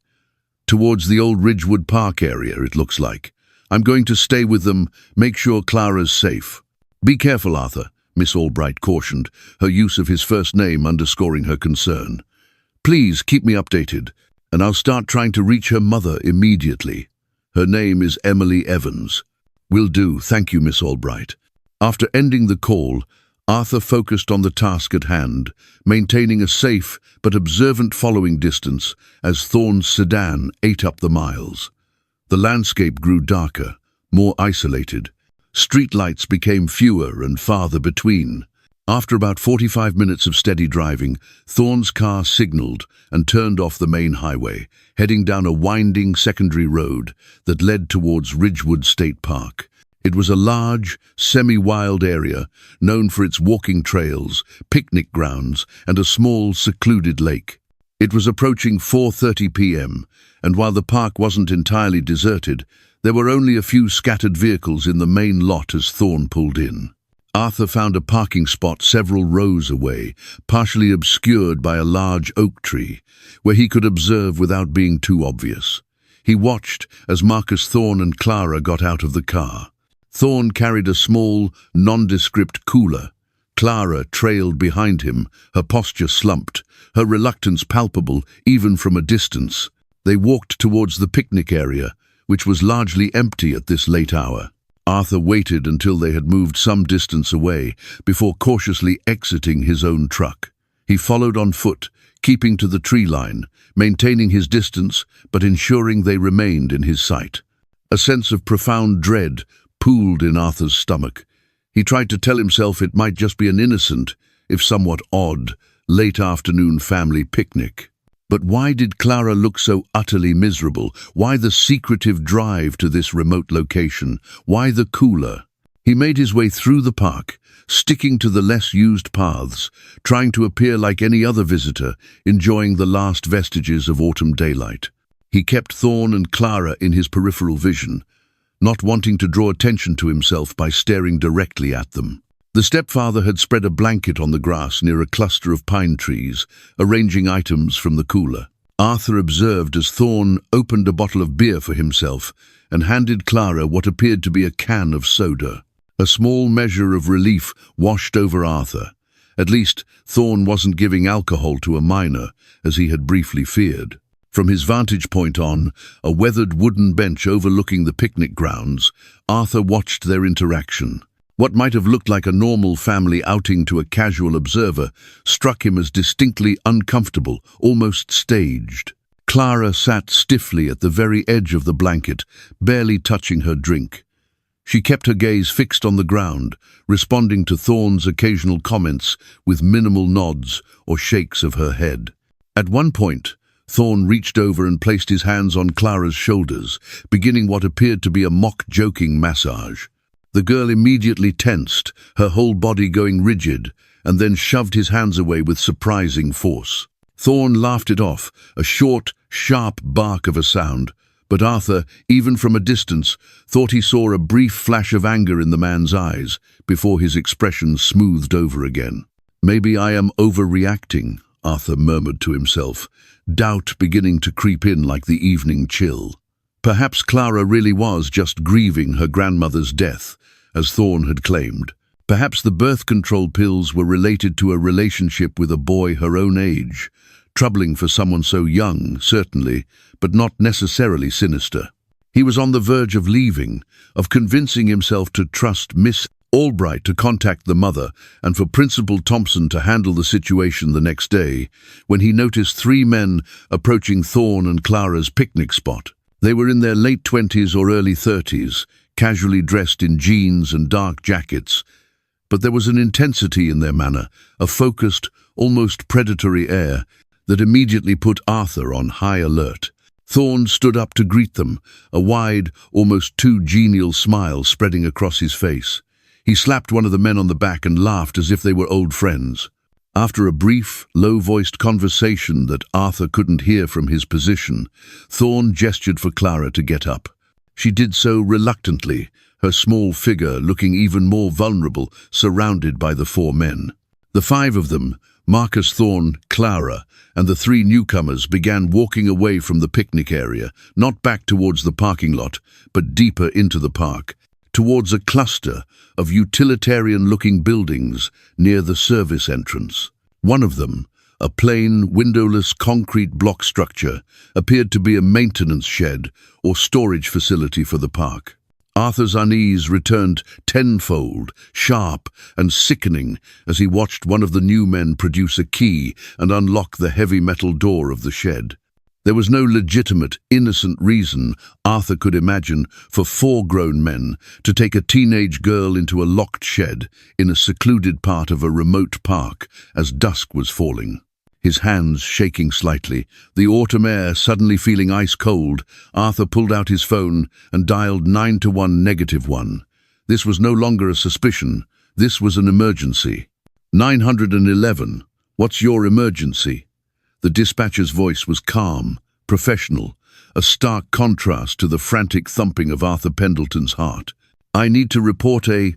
"Towards the old Ridgewood Park area, it looks like. I'm going to stay with them, make sure Clara's safe." "Be careful, Arthur," Miss Albright cautioned, her use of his first name underscoring her concern. "Please keep me updated, and I'll start trying to reach her mother immediately. Her name is Emily Evans." "Will do, thank you, Miss Albright." After ending the call, Arthur focused on the task at hand, maintaining a safe but observant following distance as Thorne's sedan ate up the miles. The landscape grew darker, more isolated. Streetlights became fewer and farther between. After about 45 minutes of steady driving, Thorne's car signaled and turned off the main highway, heading down a winding secondary road that led towards Ridgewood State Park. It was a large, semi-wild area known for its walking trails, picnic grounds, and a small, secluded lake. It was approaching 4:30 p.m., and while the park wasn't entirely deserted, there were only a few scattered vehicles in the main lot as Thorne pulled in. Arthur found a parking spot several rows away, partially obscured by a large oak tree, where he could observe without being too obvious. He watched as Marcus Thorne and Clara got out of the car. Thorne carried a small, nondescript cooler. Clara trailed behind him, her posture slumped, her reluctance palpable even from a distance. They walked towards the picnic area, which was largely empty at this late hour. Arthur waited until they had moved some distance away before cautiously exiting his own truck. He followed on foot, keeping to the tree line, maintaining his distance but ensuring they remained in his sight. A sense of profound dread pooled in Arthur's stomach. He tried to tell himself it might just be an innocent, if somewhat odd, late afternoon family picnic. But why did Clara look so utterly miserable? Why the secretive drive to this remote location? Why the cooler? He made his way through the park, sticking to the less used paths, trying to appear like any other visitor, enjoying the last vestiges of autumn daylight. He kept Thorne and Clara in his peripheral vision, not wanting to draw attention to himself by staring directly at them. The stepfather had spread a blanket on the grass near a cluster of pine trees, arranging items from the cooler. Arthur observed as Thorne opened a bottle of beer for himself and handed Clara what appeared to be a can of soda. A small measure of relief washed over Arthur. At least, Thorne wasn't giving alcohol to a minor, as he had briefly feared. From his vantage point on a weathered wooden bench overlooking the picnic grounds, Arthur watched their interaction. What might have looked like a normal family outing to a casual observer struck him as distinctly uncomfortable, almost staged. Clara sat stiffly at the very edge of the blanket, barely touching her drink. She kept her gaze fixed on the ground, responding to Thorne's occasional comments with minimal nods or shakes of her head. At one point, Thorne reached over and placed his hands on Clara's shoulders, beginning what appeared to be a mock-joking massage. The girl immediately tensed, her whole body going rigid, and then shoved his hands away with surprising force. Thorn laughed it off, a short, sharp bark of a sound, but Arthur, even from a distance, thought he saw a brief flash of anger in the man's eyes before his expression smoothed over again. "Maybe I am overreacting," Arthur murmured to himself, doubt beginning to creep in like the evening chill. Perhaps Clara really was just grieving her grandmother's death, as Thorn had claimed. Perhaps the birth control pills were related to a relationship with a boy her own age. Troubling for someone so young, certainly, but not necessarily sinister. He was on the verge of leaving, of convincing himself to trust Miss Albright to contact the mother and for Principal Thompson to handle the situation the next day, when he noticed 3 men approaching Thorn and Clara's picnic spot. They were in their late 20s or early 30s, casually dressed in jeans and dark jackets, but there was an intensity in their manner, a focused, almost predatory air, that immediately put Arthur on high alert. Thorn stood up to greet them, a wide, almost too genial smile spreading across his face. He slapped one of the men on the back and laughed as if they were old friends. After a brief, low-voiced conversation that Arthur couldn't hear from his position, Thorn gestured for Clara to get up. She did so reluctantly, her small figure looking even more vulnerable, surrounded by the 4 men. The 5 of them, Marcus, Thorn, Clara, and the 3 newcomers began walking away from the picnic area, not back towards the parking lot, but deeper into the park, towards a cluster of utilitarian-looking buildings near the service entrance. One of them, a plain, windowless concrete block structure, appeared to be a maintenance shed or storage facility for the park. Arthur's unease returned tenfold, sharp and sickening, as he watched one of the new men produce a key and unlock the heavy metal door of the shed. There was no legitimate, innocent reason Arthur could imagine for 4 grown men to take a teenage girl into a locked shed in a secluded part of a remote park as dusk was falling. His hands shaking slightly, the autumn air suddenly feeling ice-cold, Arthur pulled out his phone and dialed 911 -1. This was no longer a suspicion, this was an emergency. 911, what's your emergency? The dispatcher's voice was calm, professional, a stark contrast to the frantic thumping of Arthur Pendleton's heart. I need to report a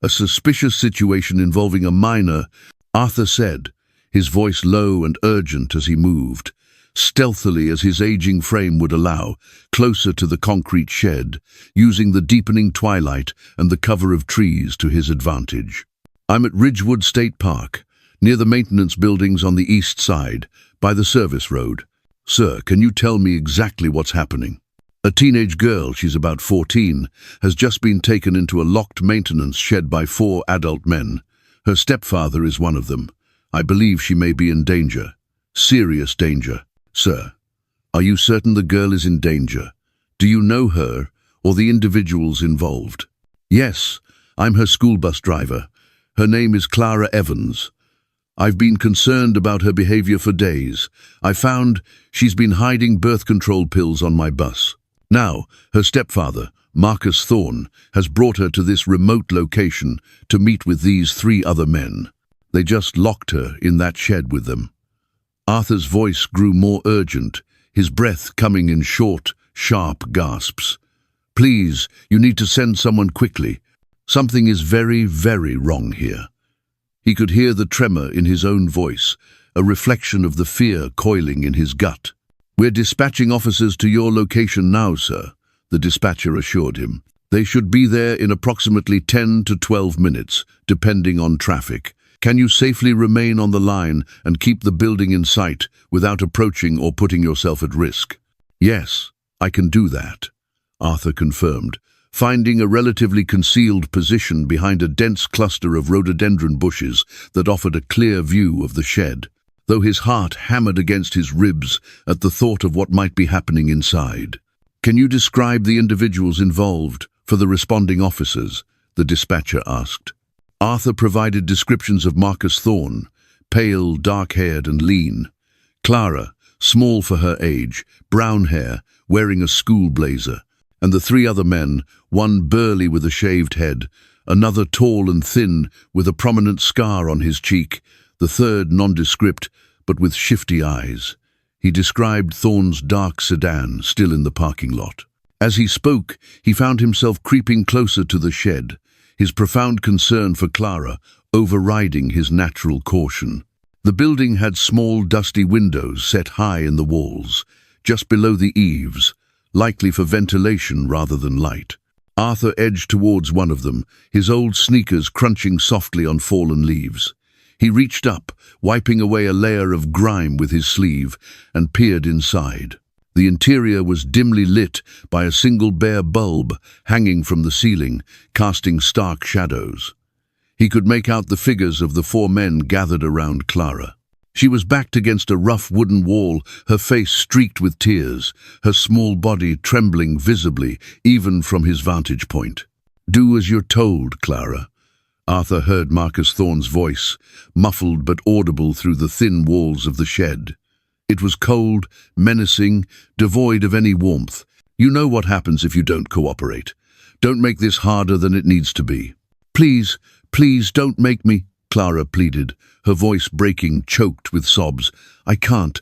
suspicious situation involving a minor, Arthur said, his voice low and urgent as he moved, stealthily as his aging frame would allow, closer to the concrete shed, using the deepening twilight and the cover of trees to his advantage. I'm at Ridgewood State Park, near the maintenance buildings on the east side, by the service road. Sir, can you tell me exactly what's happening? A teenage girl, she's about 14, has just been taken into a locked maintenance shed by 4 adult men. Her stepfather is one of them. I believe she may be in danger. Serious danger. Sir, are you certain the girl is in danger? Do you know her or the individuals involved? Yes, I'm her school bus driver. Her name is Clara Evans. I've been concerned about her behavior for days. I found she's been hiding birth control pills on my bus. Now, her stepfather, Marcus Thorn, has brought her to this remote location to meet with these 3 other men. They just locked her in that shed with them. Arthur's voice grew more urgent, his breath coming in short, sharp gasps. Please, you need to send someone quickly. Something is very, very wrong here. He could hear the tremor in his own voice, a reflection of the fear coiling in his gut. We're dispatching officers to your location now, sir, the dispatcher assured him. They should be there in approximately 10 to 12 minutes, depending on traffic. Can you safely remain on the line and keep the building in sight without approaching or putting yourself at risk? Yes, I can do that, Arthur confirmed, finding a relatively concealed position behind a dense cluster of rhododendron bushes that offered a clear view of the shed, though his heart hammered against his ribs at the thought of what might be happening inside. Can you describe the individuals involved for the responding officers? The dispatcher asked. Arthur provided descriptions of Marcus Thorn, pale, dark-haired and lean. Clara, small for her age, brown hair, wearing a school blazer. And the 3 other men, one burly with a shaved head, another tall and thin, with a prominent scar on his cheek, the third nondescript, but with shifty eyes. He described Thorne's dark sedan, still in the parking lot. As he spoke, he found himself creeping closer to the shed, his profound concern for Clara overriding his natural caution. The building had small, dusty windows set high in the walls, just below the eaves, likely for ventilation rather than light. Arthur edged towards one of them, his old sneakers crunching softly on fallen leaves. He reached up, wiping away a layer of grime with his sleeve, and peered inside. The interior was dimly lit by a single bare bulb hanging from the ceiling, casting stark shadows. He could make out the figures of the four men gathered around Clara. She was backed against a rough wooden wall, her face streaked with tears, her small body trembling visibly, even from his vantage point. "Do as you're told, Clara." Arthur heard Marcus Thorne's voice, muffled but audible through the thin walls of the shed. It was cold, menacing, devoid of any warmth. "You know what happens if you don't cooperate. Don't make this harder than it needs to be." "Please, please don't make me," Clara pleaded, her voice breaking, choked with sobs. I can't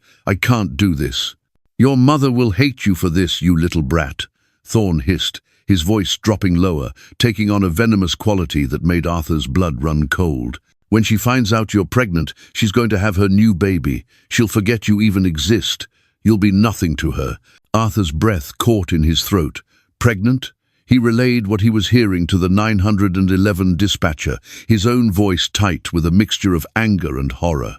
do this." "Your mother will hate you for this, you little brat," Thorne hissed, his voice dropping lower, taking on a venomous quality that made Arthur's blood run cold. "When she finds out you're pregnant, she's going to have her new baby. She'll forget you even exist. You'll be nothing to her." Arthur's breath caught in his throat. Pregnant? He relayed what he was hearing to the 911 dispatcher, his own voice tight with a mixture of anger and horror.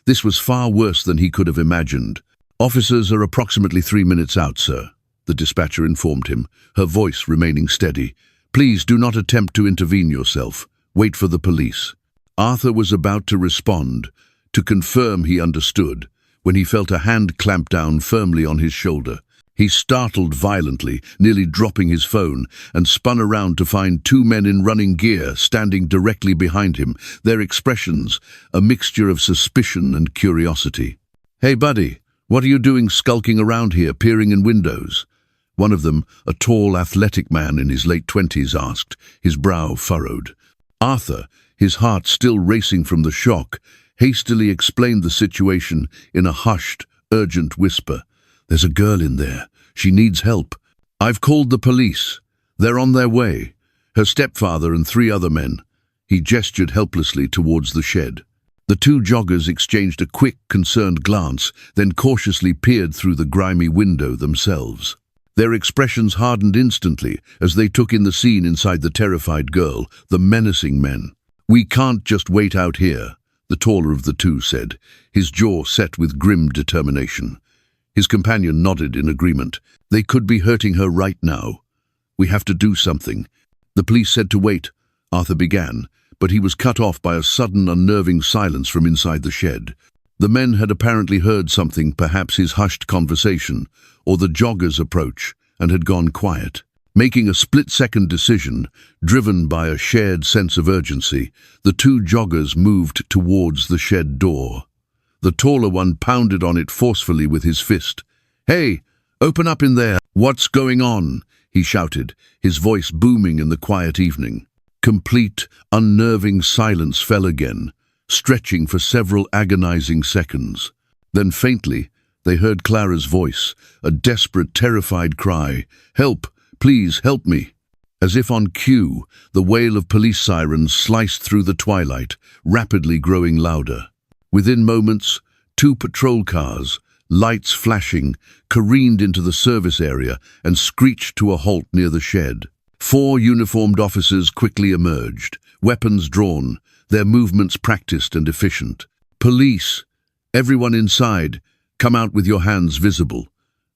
This was far worse than he could have imagined. "Officers are approximately 3 minutes out, sir," the dispatcher informed him, her voice remaining steady. "Please do not attempt to intervene yourself. Wait for the police." Arthur was about to respond, to confirm he understood, when he felt a hand clamp down firmly on his shoulder. He startled violently, nearly dropping his phone, and spun around to find two men in running gear standing directly behind him, their expressions a mixture of suspicion and curiosity. "Hey, buddy, what are you doing skulking around here, peering in windows?" One of them, a tall, athletic man in his late 20s, asked, his brow furrowed. Arthur, his heart still racing from the shock, hastily explained the situation in a hushed, urgent whisper. "There's a girl in there. She needs help. I've called the police. They're on their way. Her stepfather and 3 other men." He gestured helplessly towards the shed. The 2 joggers exchanged a quick, concerned glance, then cautiously peered through the grimy window themselves. Their expressions hardened instantly as they took in the scene inside the terrified girl, the menacing men. "We can't just wait out here," the taller of the 2 said, his jaw set with grim determination. His companion nodded in agreement. "They could be hurting her right now. We have to do something." "The police said to wait," Arthur began, but he was cut off by a sudden, unnerving silence from inside the shed. The men had apparently heard something, perhaps his hushed conversation, or the jogger's approach, and had gone quiet. Making a split-second decision, driven by a shared sense of urgency, the 2 joggers moved towards the shed door. The taller one pounded on it forcefully with his fist. "Hey, open up in there! What's going on?" he shouted, his voice booming in the quiet evening. Complete, unnerving silence fell again, stretching for several agonizing seconds. Then faintly, they heard Clara's voice, a desperate, terrified cry. "Help! Please, help me!" As if on cue, the wail of police sirens sliced through the twilight, rapidly growing louder. Within moments, 2 patrol cars, lights flashing, careened into the service area and screeched to a halt near the shed. 4 uniformed officers quickly emerged, weapons drawn, their movements practiced and efficient. "Police! Everyone inside! Come out with your hands visible,"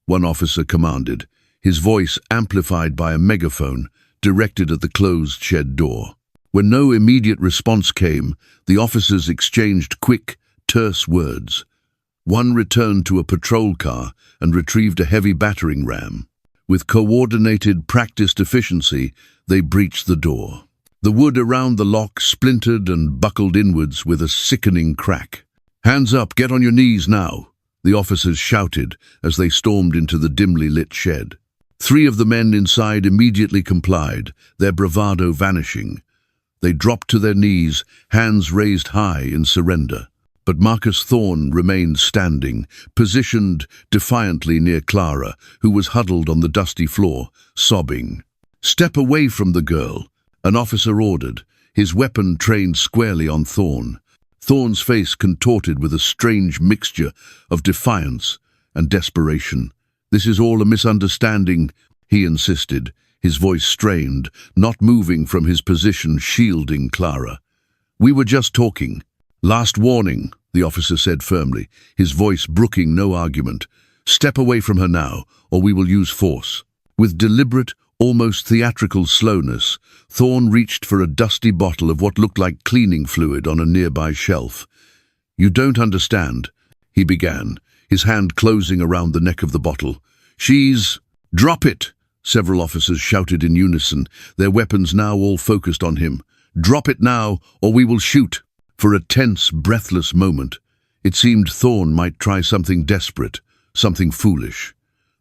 one officer commanded, his voice amplified by a megaphone directed at the closed shed door. When no immediate response came, the officers exchanged quick, terse words. One returned to a patrol car and retrieved a heavy battering ram. With coordinated, practiced efficiency, they breached the door. The wood around the lock splintered and buckled inwards with a sickening crack. "Hands up, get on your knees now," the officers shouted as they stormed into the dimly lit shed. 3 of the men inside immediately complied, their bravado vanishing. They dropped to their knees, hands raised high in surrender. But Marcus Thorne remained standing, positioned defiantly near Clara, who was huddled on the dusty floor, sobbing. "Step away from the girl," an officer ordered, his weapon trained squarely on Thorne. Thorne's face contorted with a strange mixture of defiance and desperation. "This is all a misunderstanding," he insisted, his voice strained, not moving from his position shielding Clara. "We were just talking. Last warning," the officer said firmly, his voice brooking no argument. "Step away from her now, or we will use force." With deliberate, almost theatrical slowness, Thorne reached for a dusty bottle of what looked like cleaning fluid on a nearby shelf. "You don't understand," he began, his hand closing around the neck of the bottle. "She's—" "Drop it!" several officers shouted in unison, their weapons now all focused on him. "Drop it now, or we will shoot." For a tense, breathless moment, it seemed Thorne might try something desperate, something foolish.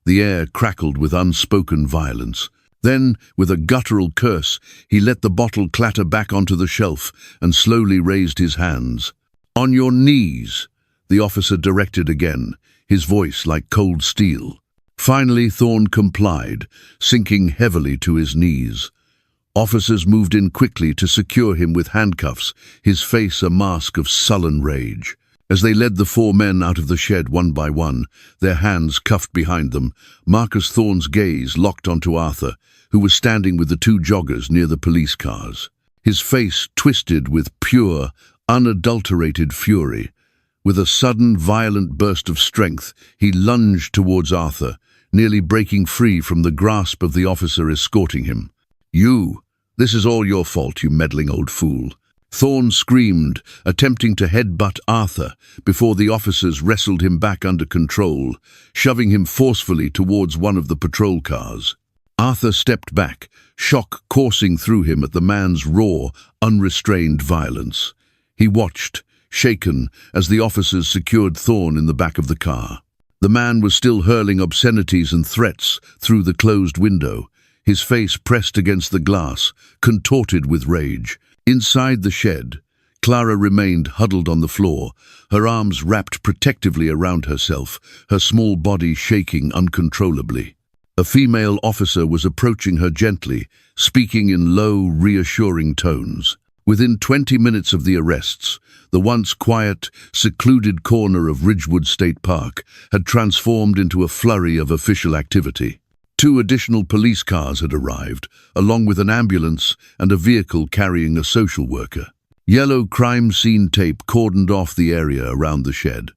The air crackled with unspoken violence. Then, with a guttural curse, he let the bottle clatter back onto the shelf and slowly raised his hands. "On your knees," the officer directed again, his voice like cold steel. Finally, Thorne complied, sinking heavily to his knees. Officers moved in quickly to secure him with handcuffs, his face a mask of sullen rage. As they led the 4 men out of the shed one by one, their hands cuffed behind them, Marcus Thorne's gaze locked onto Arthur, who was standing with the 2 joggers near the police cars. His face twisted with pure, unadulterated fury. With a sudden, violent burst of strength, he lunged towards Arthur, nearly breaking free from the grasp of the officer escorting him. This is all your fault, you meddling old fool." Thorne screamed, attempting to headbutt Arthur before the officers wrestled him back under control, shoving him forcefully towards one of the patrol cars. Arthur stepped back, shock coursing through him at the man's raw, unrestrained violence. He watched, shaken, as the officers secured Thorne in the back of the car. The man was still hurling obscenities and threats through the closed window, his face pressed against the glass, contorted with rage. Inside the shed, Clara remained huddled on the floor, her arms wrapped protectively around herself, her small body shaking uncontrollably. A female officer was approaching her gently, speaking in low, reassuring tones. Within 20 minutes of the arrests, the once quiet, secluded corner of Ridgewood State Park had transformed into a flurry of official activity. 2 additional police cars had arrived, along with an ambulance and a vehicle carrying a social worker. Yellow crime scene tape cordoned off the area around the shed.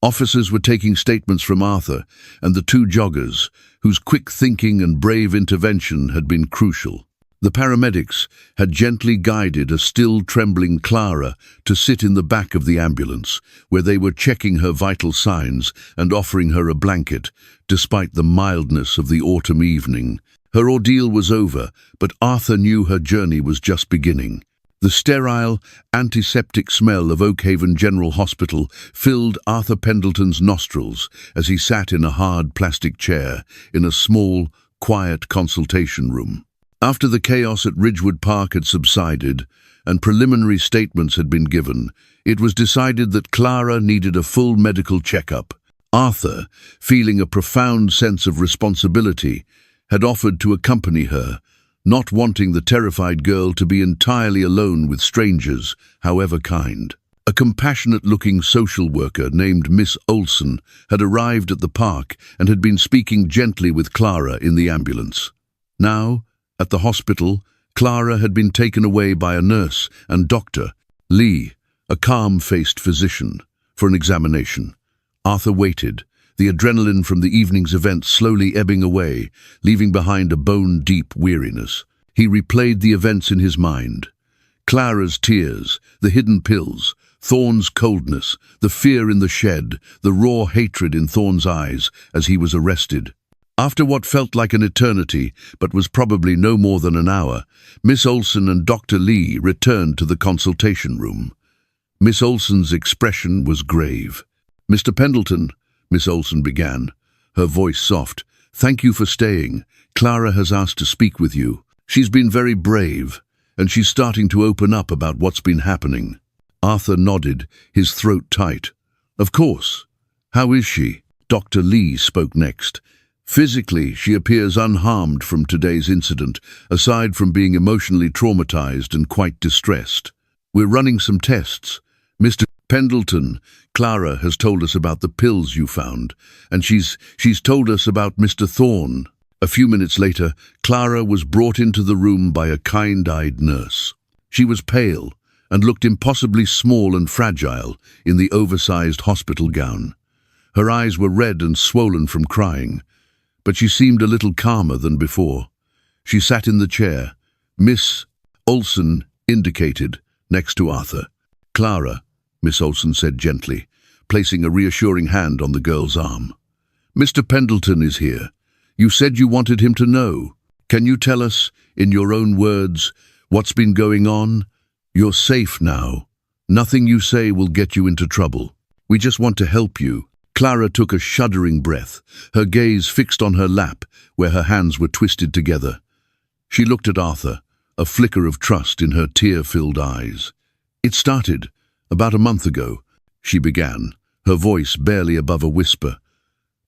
Officers were taking statements from Arthur and the 2 joggers, whose quick thinking and brave intervention had been crucial. The paramedics had gently guided a still trembling Clara to sit in the back of the ambulance, where they were checking her vital signs and offering her a blanket, despite the mildness of the autumn evening. Her ordeal was over, but Arthur knew her journey was just beginning. The sterile, antiseptic smell of Oakhaven General Hospital filled Arthur Pendleton's nostrils as he sat in a hard plastic chair in a small, quiet consultation room. After the chaos at Ridgewood Park had subsided and preliminary statements had been given, it was decided that Clara needed a full medical checkup. Arthur, feeling a profound sense of responsibility, had offered to accompany her, not wanting the terrified girl to be entirely alone with strangers, however kind. A compassionate-looking social worker named Miss Olson had arrived at the park and had been speaking gently with Clara in the ambulance. Now, at the hospital, Clara had been taken away by a nurse and Dr. Lee, a calm-faced physician, for an examination. Arthur waited, the adrenaline from the evening's event slowly ebbing away, leaving behind a bone-deep weariness. He replayed the events in his mind. Clara's tears, the hidden pills, Thorne's coldness, the fear in the shed, the raw hatred in Thorne's eyes as he was arrested. After what felt like an eternity, but was probably no more than an hour, Miss Olson and Dr. Lee returned to the consultation room. Miss Olson's expression was grave. "Mr. Pendleton," Miss Olson began, her voice soft, "thank you for staying. Clara has asked to speak with you. She's been very brave, and she's starting to open up about what's been happening." Arthur nodded, his throat tight. "Of course. How is she?" Dr. Lee spoke next. "Physically, she appears unharmed from today's incident, aside from being emotionally traumatized and quite distressed. We're running some tests. Mr. Pendleton, Clara has told us about the pills you found, and she's told us about Mr. Thorne." A few minutes later, Clara was brought into the room by a kind-eyed nurse. She was pale and looked impossibly small and fragile in the oversized hospital gown. Her eyes were red and swollen from crying, but she seemed a little calmer than before. She sat in the chair, Miss Olson indicated, next to Arthur. "Clara," Miss Olson said gently, placing a reassuring hand on the girl's arm. "Mr. Pendleton is here. You said you wanted him to know. Can you tell us, in your own words, what's been going on? You're safe now. Nothing you say will get you into trouble. We just want to help you." Clara took a shuddering breath, her gaze fixed on her lap, where her hands were twisted together. She looked at Arthur, a flicker of trust in her tear-filled eyes. "It started about a month ago," she began, her voice barely above a whisper.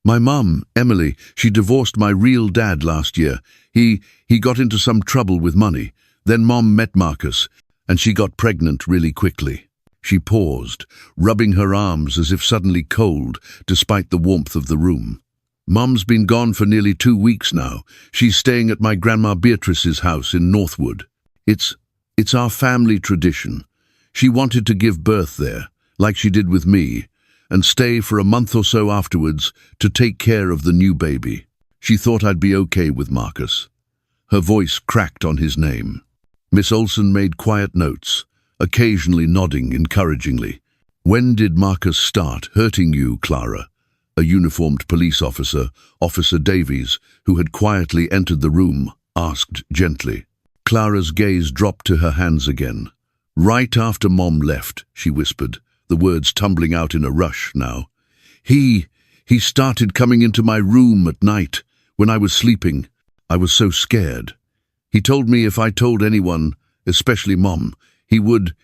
"My mum, Emily, she divorced my real dad last year. He got into some trouble with money. Then Mom met Marcus, and she got pregnant really quickly." She paused, rubbing her arms as if suddenly cold, despite the warmth of the room. "Mum's been gone for nearly 2 weeks now. She's staying at my Grandma Beatrice's house in Northwood. It's our family tradition. She wanted to give birth there, like she did with me, and stay for a month or so afterwards to take care of the new baby. She thought I'd be okay with Marcus." Her voice cracked on his name. Miss Olson made quiet notes, occasionally nodding encouragingly. "When did Marcus start hurting you, Clara?" A uniformed police officer, Officer Davies, who had quietly entered the room, asked gently. Clara's gaze dropped to her hands again. "Right after Mom left," she whispered, the words tumbling out in a rush now. He started coming into my room at night when I was sleeping. I was so scared. He told me if I told anyone, especially Mom, he would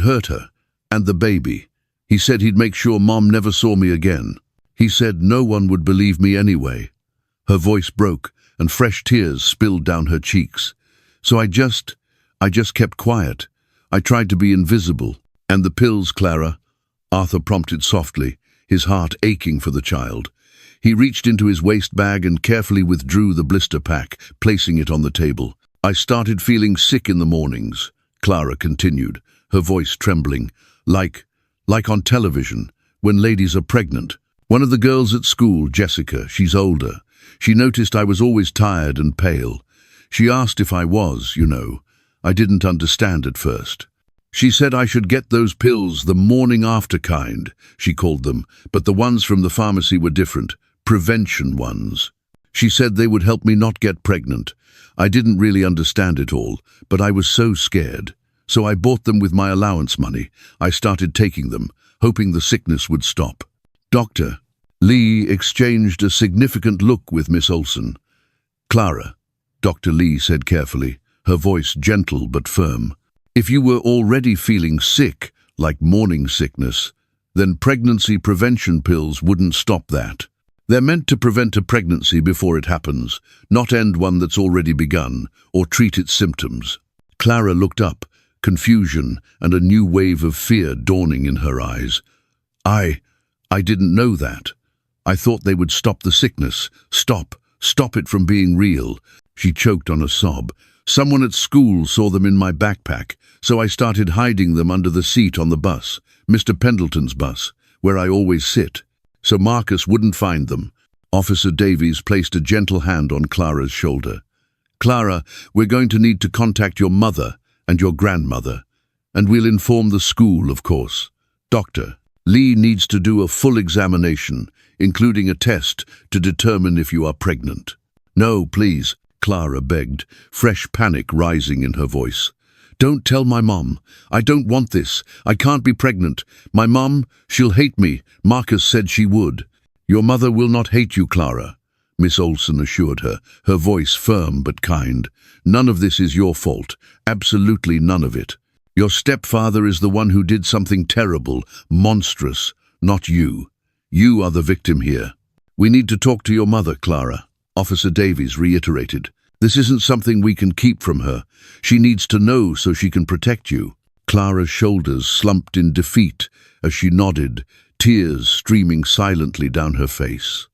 hurt her and the baby. He said he'd make sure Mom never saw me again. He said no one would believe me anyway." Her voice broke and fresh tears spilled down her cheeks. "So I just kept quiet. I tried to be invisible." "And the pills, Clara?" Arthur prompted softly, his heart aching for the child. He reached into his waist bag and carefully withdrew the blister pack, placing it on the table. "I started feeling sick in the mornings," Clara continued, her voice trembling, like on television, when ladies are pregnant. "One of the girls at school, Jessica, she's older, she noticed I was always tired and pale. She asked if I was, you know. I didn't understand at first. She said I should get those pills, the morning after kind, she called them, but the ones from the pharmacy were different, prevention ones. She said they would help me not get pregnant. I didn't really understand it all, but I was so scared. So I bought them with my allowance money. I started taking them, hoping the sickness would stop." Dr. Lee exchanged a significant look with Miss Olson. "Clara," Dr. Lee said carefully, her voice gentle but firm, "if you were already feeling sick, like morning sickness, then pregnancy prevention pills wouldn't stop that. They're meant to prevent a pregnancy before it happens, not end one that's already begun, or treat its symptoms." Clara looked up, confusion and a new wave of fear dawning in her eyes. I didn't know that. I thought they would stop the sickness, stop it from being real." She choked on a sob. "Someone at school saw them in my backpack, so I started hiding them under the seat on the bus, Mr. Pendleton's bus, where I always sit, so Marcus wouldn't find them." Officer Davies placed a gentle hand on Clara's shoulder. "Clara, we're going to need to contact your mother and your grandmother, and we'll inform the school, of course. Dr. Lee needs to do a full examination, including a test to determine if you are pregnant." "No, please," Clara begged, fresh panic rising in her voice. "Don't tell my mom. I don't want this. I can't be pregnant. My mom, she'll hate me. Marcus said she would." "Your mother will not hate you, Clara. Miss Olson assured her, her voice firm but kind. "None of this is your fault. Absolutely none of it. Your stepfather is the one who did something terrible, monstrous, not you. You are the victim here." "We need to talk to your mother, Clara," Officer Davies reiterated. "This isn't something we can keep from her. She needs to know so she can protect you." Clara's shoulders slumped in defeat as she nodded, tears streaming silently down her face.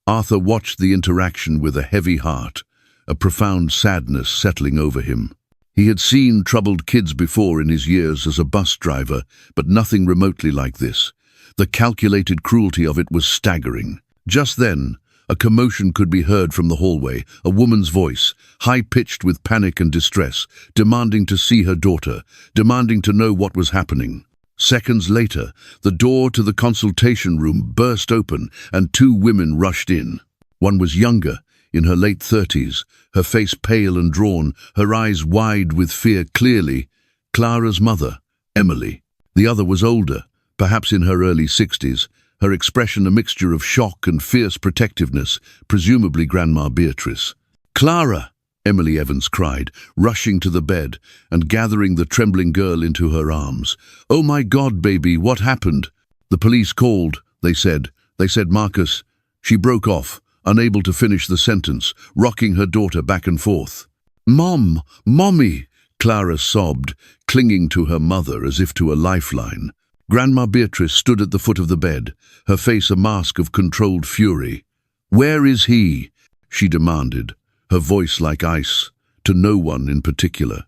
Arthur watched the interaction with a heavy heart, a profound sadness settling over him. He had seen troubled kids before in his years as a bus driver, but nothing remotely like this. The calculated cruelty of it was staggering. Just then, a commotion could be heard from the hallway, a woman's voice, high-pitched with panic and distress, demanding to see her daughter, demanding to know what was happening. Seconds later, the door to the consultation room burst open and two women rushed in. One was younger, in her late 30s, her face pale and drawn, her eyes wide with fear. Clearly, Clara's mother, Emily. The other was older, perhaps in her early 60s, her expression a mixture of shock and fierce protectiveness, presumably Grandma Beatrice. "Clara!" Emily Evans cried, rushing to the bed and gathering the trembling girl into her arms. "Oh my God, baby, what happened?" "The police called," they said. "They said Marcus." She broke off, unable to finish the sentence, rocking her daughter back and forth. "Mom! Mommy!" Clara sobbed, clinging to her mother as if to a lifeline. Grandma Beatrice stood at the foot of the bed, her face a mask of controlled fury. "Where is he?" she demanded, her voice like ice, to no one in particular.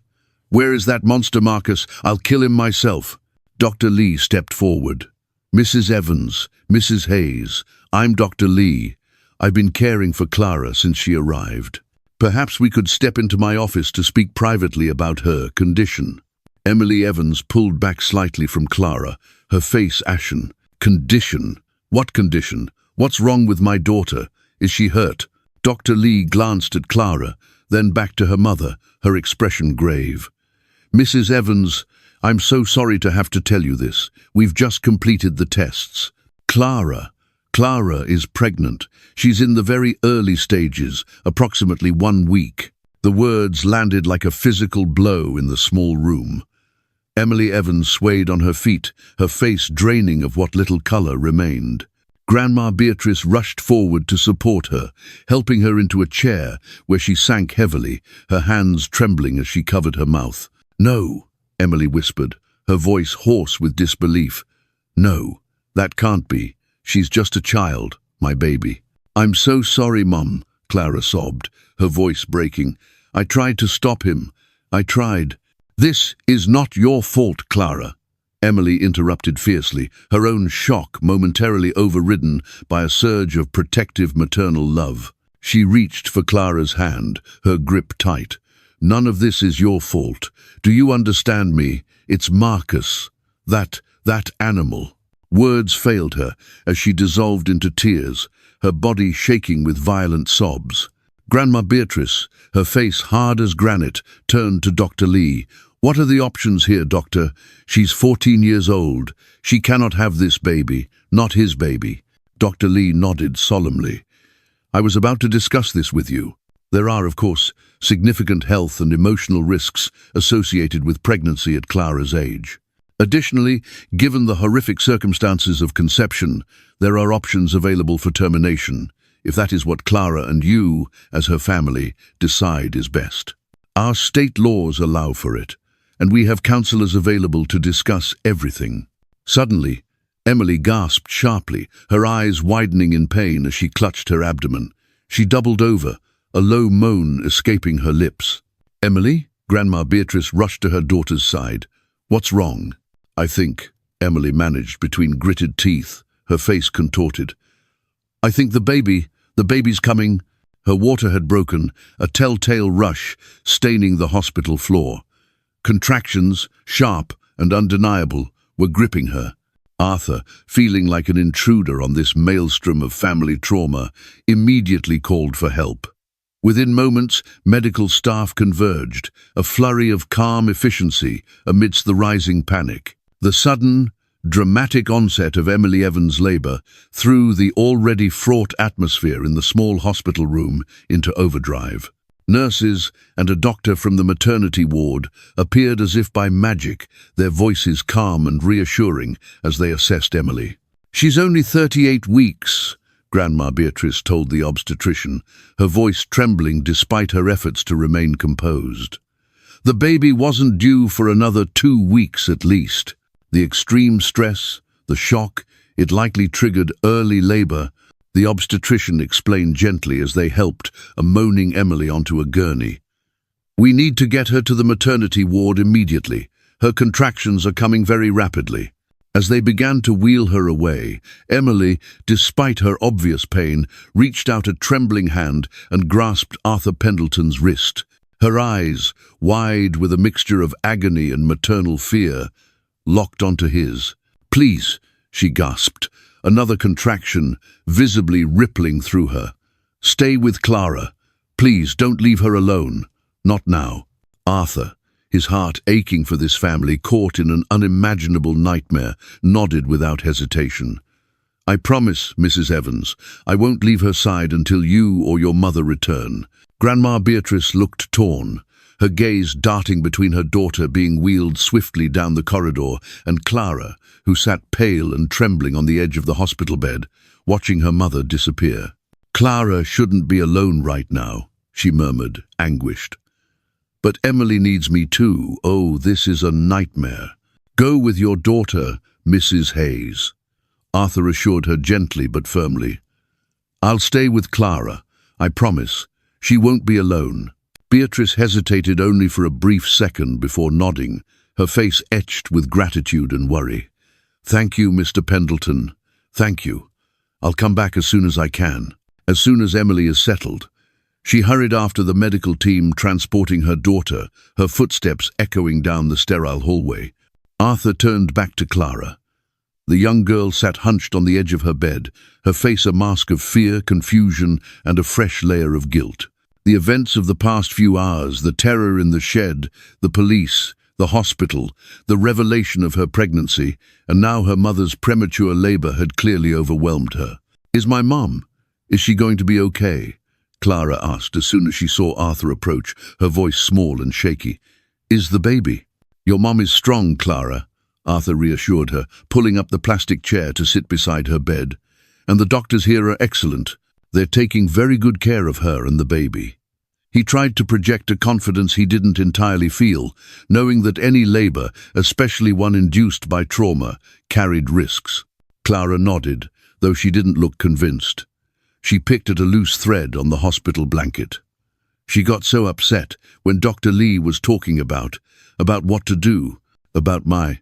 "Where is that monster, Marcus? I'll kill him myself." Dr. Lee stepped forward. "Mrs. Evans, Mrs. Hayes, I'm Dr. Lee. I've been caring for Clara since she arrived. Perhaps we could step into my office to speak privately about her condition." Emily Evans pulled back slightly from Clara, her face ashen. "Condition? What condition? What's wrong with my daughter? Is she hurt?" Dr. Lee glanced at Clara, then back to her mother, her expression grave. "Mrs. Evans, I'm so sorry to have to tell you this. We've just completed the tests. Clara is pregnant. She's in the very early stages, approximately 1 week." The words landed like a physical blow in the small room. Emily Evans swayed on her feet, her face draining of what little color remained. Grandma Beatrice rushed forward to support her, helping her into a chair where she sank heavily, her hands trembling as she covered her mouth. "No," Emily whispered, her voice hoarse with disbelief. "No, that can't be. She's just a child, my baby." "I'm so sorry, Mum," Clara sobbed, her voice breaking. "I tried to stop him. I tried." "This is not your fault, Clara," Emily interrupted fiercely, her own shock momentarily overridden by a surge of protective maternal love. She reached for Clara's hand, her grip tight. "None of this is your fault. Do you understand me? It's Marcus. That animal." Words failed her as she dissolved into tears, her body shaking with violent sobs. Grandma Beatrice, her face hard as granite, turned to Dr. Lee. "What are the options here, doctor? She's 14 years old. She cannot have this baby, not his baby." Dr. Lee nodded solemnly. "I was about to discuss this with you. There are, of course, significant health and emotional risks associated with pregnancy at Clara's age. Additionally, given the horrific circumstances of conception, there are options available for termination, if that is what Clara and you, as her family, decide is best. Our state laws allow for it, and we have counselors available to discuss everything." Suddenly, Emily gasped sharply, her eyes widening in pain as she clutched her abdomen. She doubled over, a low moan escaping her lips. "Emily?" Grandma Beatrice rushed to her daughter's side. "What's wrong?" "I think," Emily managed between gritted teeth, her face contorted. "I think the baby's coming." Her water had broken, a telltale rush staining the hospital floor. Contractions, sharp and undeniable, were gripping her. Arthur, feeling like an intruder on this maelstrom of family trauma, immediately called for help. Within moments, medical staff converged, a flurry of calm efficiency amidst the rising panic. The sudden, dramatic onset of Emily Evans' labor threw the already fraught atmosphere in the small hospital room into overdrive. Nurses and a doctor from the maternity ward appeared as if by magic, their voices calm and reassuring as they assessed Emily. "She's only 38 weeks, Grandma Beatrice told the obstetrician, her voice trembling despite her efforts to remain composed. The baby wasn't due for another 2 weeks at least. The extreme stress, the shock, it likely triggered early labor, the obstetrician explained gently as they helped a moaning Emily onto a gurney. "We need to get her to the maternity ward immediately. Her contractions are coming very rapidly." As they began to wheel her away, Emily, despite her obvious pain, reached out a trembling hand and grasped Arthur Pendleton's wrist. Her eyes, wide with a mixture of agony and maternal fear, locked onto his. "Please," she gasped, another contraction visibly rippling through her. "Stay with Clara. Please don't leave her alone. Not now." Arthur, his heart aching for this family caught in an unimaginable nightmare, nodded without hesitation. "I promise, Mrs. Evans, I won't leave her side until you or your mother return." Grandma Beatrice looked torn, her gaze darting between her daughter being wheeled swiftly down the corridor and Clara, who sat pale and trembling on the edge of the hospital bed, watching her mother disappear. "Clara shouldn't be alone right now," she murmured, anguished. "But Emily needs me too. Oh, this is a nightmare." "Go with your daughter, Mrs. Hayes," Arthur assured her gently but firmly. "I'll stay with Clara, I promise. She won't be alone." Beatrice hesitated only for a brief second before nodding, her face etched with gratitude and worry. "Thank you, Mr. Pendleton. Thank you. I'll come back as soon as I can." As soon as Emily is settled, she hurried after the medical team transporting her daughter, her footsteps echoing down the sterile hallway. Arthur turned back to Clara. The young girl sat hunched on the edge of her bed, her face a mask of fear, confusion, and a fresh layer of guilt. The events of the past few hours, the terror in the shed, the police, the hospital, the revelation of her pregnancy, and now her mother's premature labor had clearly overwhelmed her. "Is my mom? Is she going to be okay?" Clara asked as soon as she saw Arthur approach, her voice small and shaky. "Is the baby?" "Your mom is strong, Clara," Arthur reassured her, pulling up the plastic chair to sit beside her bed. "And the doctors here are excellent. They're taking very good care of her and the baby." He tried to project a confidence he didn't entirely feel, knowing that any labor, especially one induced by trauma, carried risks. Clara nodded, though she didn't look convinced. She picked at a loose thread on the hospital blanket. She got so upset when Dr. Lee was talking about what to do, about my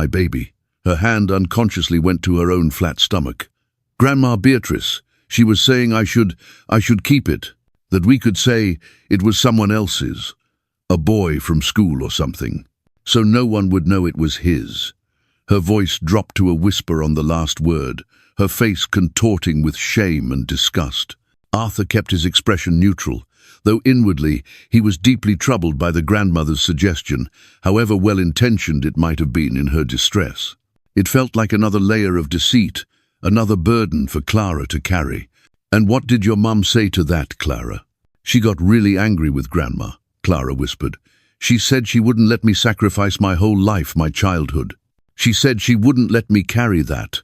baby. Her hand unconsciously went to her own flat stomach. "Grandma Beatrice, she was saying I should keep it, that we could say it was someone else's, a boy from school or something, so no one would know it was his." Her voice dropped to a whisper on the last word, her face contorting with shame and disgust. Arthur kept his expression neutral, though inwardly he was deeply troubled by the grandmother's suggestion, however well-intentioned it might have been in her distress. It felt like another layer of deceit, another burden for Clara to carry. "And what did your mum say to that, Clara?" "She got really angry with Grandma," Clara whispered. "She said she wouldn't let me sacrifice my whole life, my childhood. She said she wouldn't let me carry that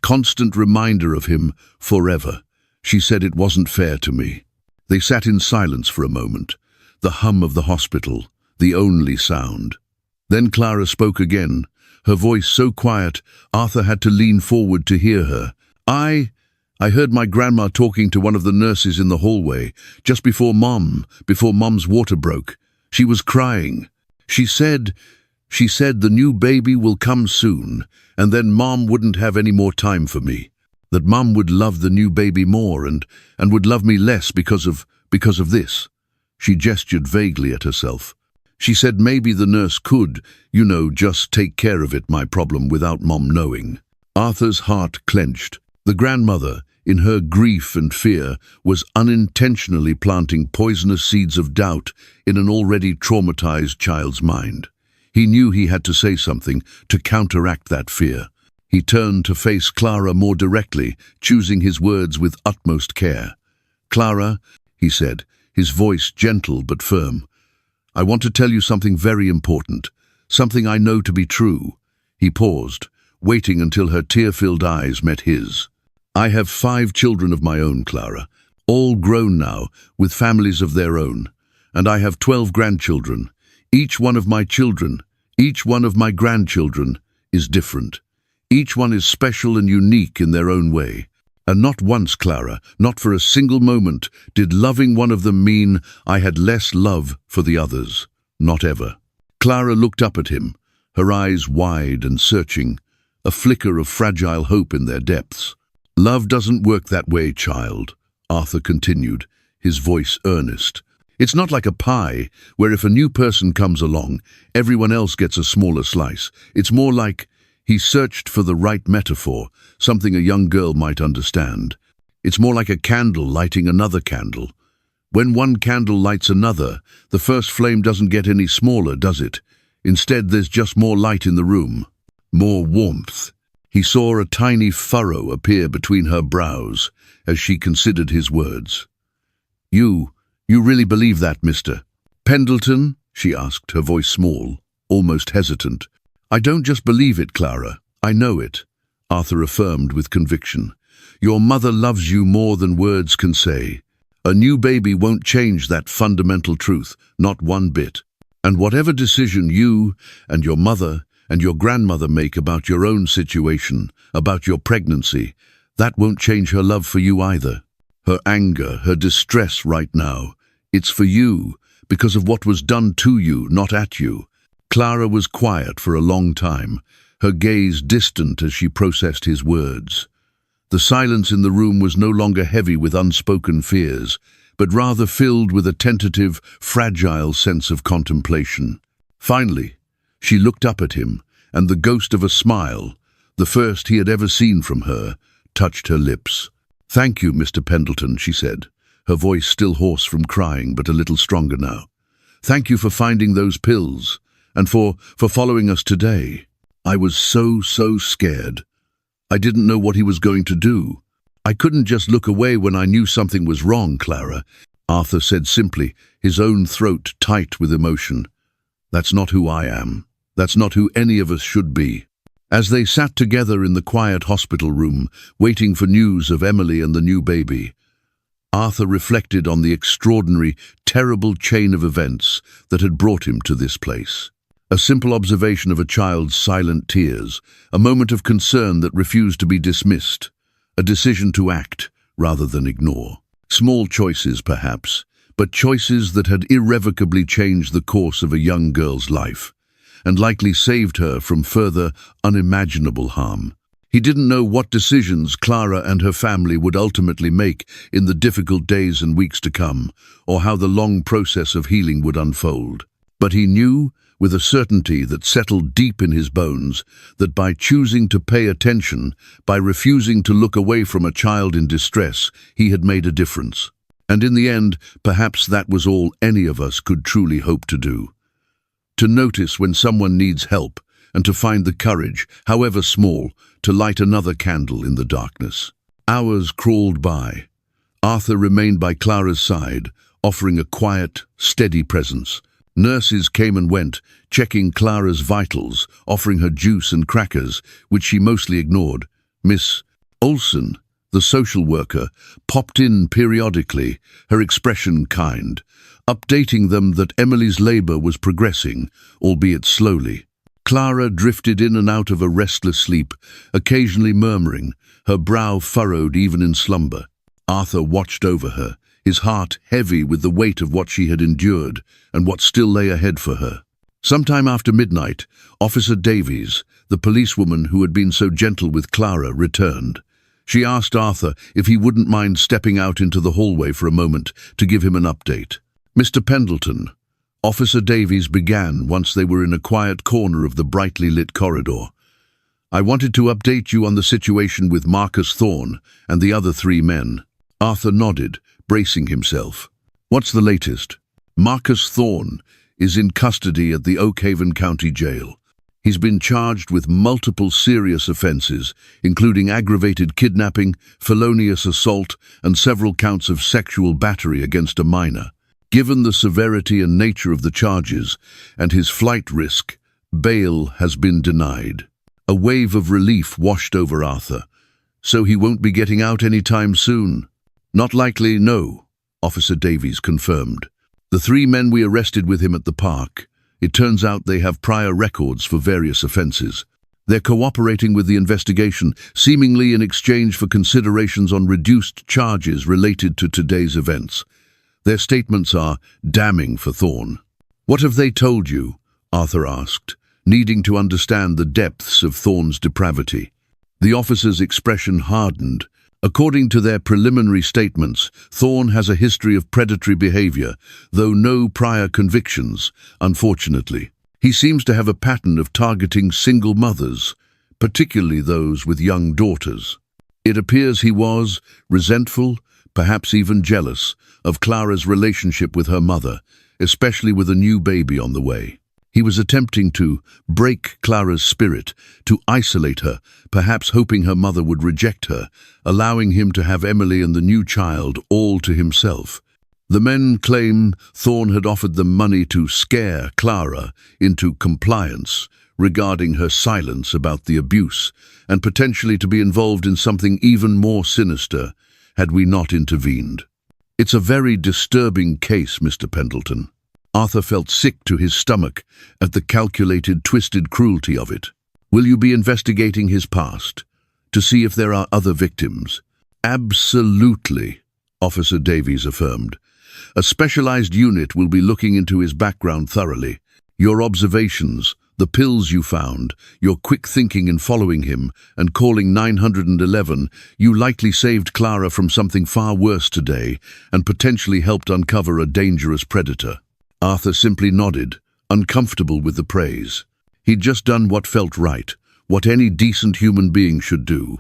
constant reminder of him forever. She said it wasn't fair to me." They sat in silence for a moment, the hum of the hospital, the only sound. Then Clara spoke again, her voice so quiet Arthur had to lean forward to hear her. I heard my grandma talking to one of the nurses in the hallway, just before Mom's water broke. She was crying. She said the new baby will come soon, and then Mom wouldn't have any more time for me. That Mom would love the new baby more and would love me less because of this. She gestured vaguely at herself. She said maybe the nurse could, just take care of it, my problem, without Mom knowing. Arthur's heart clenched. The grandmother, in her grief and fear, was unintentionally planting poisonous seeds of doubt in an already traumatized child's mind. He knew he had to say something to counteract that fear. He turned to face Clara more directly, choosing his words with utmost care. "Clara," he said, his voice gentle but firm, "I want to tell you something very important, something I know to be true." He paused, waiting until her tear-filled eyes met his. "I have 5 children of my own, Clara, all grown now, with families of their own, and I have 12 grandchildren. Each one of my children, each one of my grandchildren, is different. Each one is special and unique in their own way. And not once, Clara, not for a single moment, did loving one of them mean I had less love for the others. Not ever." Clara looked up at him, her eyes wide and searching, a flicker of fragile hope in their depths. "Love doesn't work that way, child," Arthur continued, his voice earnest. "It's not like a pie, where if a new person comes along, everyone else gets a smaller slice. It's more like—" He searched for the right metaphor, something a young girl might understand. "It's more like a candle lighting another candle. When one candle lights another, the first flame doesn't get any smaller, does it? Instead, there's just more light in the room, more warmth." He saw a tiny furrow appear between her brows as she considered his words. You really believe that, Mr. Pendleton?" she asked, her voice small, almost hesitant. "I don't just believe it, Clara. I know it," Arthur affirmed with conviction. "Your mother loves you more than words can say. A new baby won't change that fundamental truth, not one bit. And whatever decision you and your mother and your grandmother make about your own situation, about your pregnancy, that won't change her love for you either. Her anger, her distress right now, it's for you, because of what was done to you, not at you." Clara was quiet for a long time, her gaze distant as she processed his words. The silence in the room was no longer heavy with unspoken fears, but rather filled with a tentative, fragile sense of contemplation. Finally, she looked up at him, and the ghost of a smile, the first he had ever seen from her, touched her lips. "Thank you, Mr. Pendleton," she said, her voice still hoarse from crying, but a little stronger now. "Thank you for finding those pills, and for following us today. I was so scared. I didn't know what he was going to do. I couldn't just look away when I knew something was wrong, Clara," Arthur said simply, his own throat tight with emotion. "That's not who I am. That's not who any of us should be." As they sat together in the quiet hospital room, waiting for news of Emily and the new baby, Arthur reflected on the extraordinary, terrible chain of events that had brought him to this place. A simple observation of a child's silent tears, a moment of concern that refused to be dismissed, a decision to act rather than ignore. Small choices, perhaps, but choices that had irrevocably changed the course of a young girl's life, and likely saved her from further unimaginable harm. He didn't know what decisions Clara and her family would ultimately make in the difficult days and weeks to come, or how the long process of healing would unfold. But he knew, with a certainty that settled deep in his bones, that by choosing to pay attention, by refusing to look away from a child in distress, he had made a difference. And in the end, perhaps that was all any of us could truly hope to do. To notice when someone needs help, and to find the courage, however small, to light another candle in the darkness. Hours crawled by. Arthur remained by Clara's side, offering a quiet, steady presence. Nurses came and went, checking Clara's vitals, offering her juice and crackers, which she mostly ignored. Miss Olson, the social worker, popped in periodically, her expression kind, updating them that Emily's labor was progressing, albeit slowly. Clara drifted in and out of a restless sleep, occasionally murmuring, her brow furrowed even in slumber. Arthur watched over her, his heart heavy with the weight of what she had endured and what still lay ahead for her. Sometime after midnight, Officer Davies, the policewoman who had been so gentle with Clara, returned. She asked Arthur if he wouldn't mind stepping out into the hallway for a moment to give him an update. "Mr. Pendleton," Officer Davies began once they were in a quiet corner of the brightly lit corridor, "I wanted to update you on the situation with Marcus Thorne and the other 3 men." Arthur nodded, bracing himself. "What's the latest?" "Marcus Thorne is in custody at the Oak Haven County Jail. He's been charged with multiple serious offenses, including aggravated kidnapping, felonious assault, and several counts of sexual battery against a minor. Given the severity and nature of the charges and his flight risk, bail has been denied. A wave of relief washed over Arthur. So he won't be getting out anytime soon. Not likely, no, Officer Davies confirmed. The 3 men we arrested with him at the park, it turns out they have prior records for various offenses. They're cooperating with the investigation, seemingly in exchange for considerations on reduced charges related to today's events. Their statements are damning for Thorne. What have they told you? Arthur asked, needing to understand the depths of Thorne's depravity. The officer's expression hardened. According to their preliminary statements, Thorne has a history of predatory behavior, though no prior convictions, unfortunately. He seems to have a pattern of targeting single mothers, particularly those with young daughters. It appears he was resentful, perhaps even jealous, of Clara's relationship with her mother, especially with a new baby on the way. He was attempting to break Clara's spirit, to isolate her, perhaps hoping her mother would reject her, allowing him to have Emily and the new child all to himself. The men claim Thorne had offered them money to scare Clara into compliance regarding her silence about the abuse, and potentially to be involved in something even more sinister had we not intervened. It's a very disturbing case, Mr. Pendleton. Arthur felt sick to his stomach at the calculated, twisted cruelty of it. Will you be investigating his past to see if there are other victims? Absolutely, Officer Davies affirmed. A specialized unit will be looking into his background thoroughly. Your observations, the pills you found, your quick thinking in following him and calling 911, you likely saved Clara from something far worse today and potentially helped uncover a dangerous predator. Arthur simply nodded, uncomfortable with the praise. He'd just done what felt right, what any decent human being should do.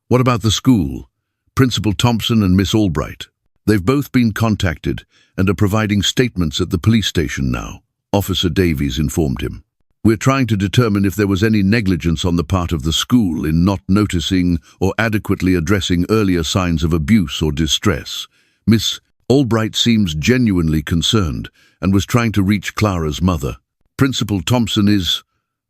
What about the school? Principal Thompson and Miss Albright. They've both been contacted and are providing statements at the police station now, Officer Davies informed him. We're trying to determine if there was any negligence on the part of the school in not noticing or adequately addressing earlier signs of abuse or distress. Miss Albright seems genuinely concerned and was trying to reach Clara's mother. Principal Thompson is,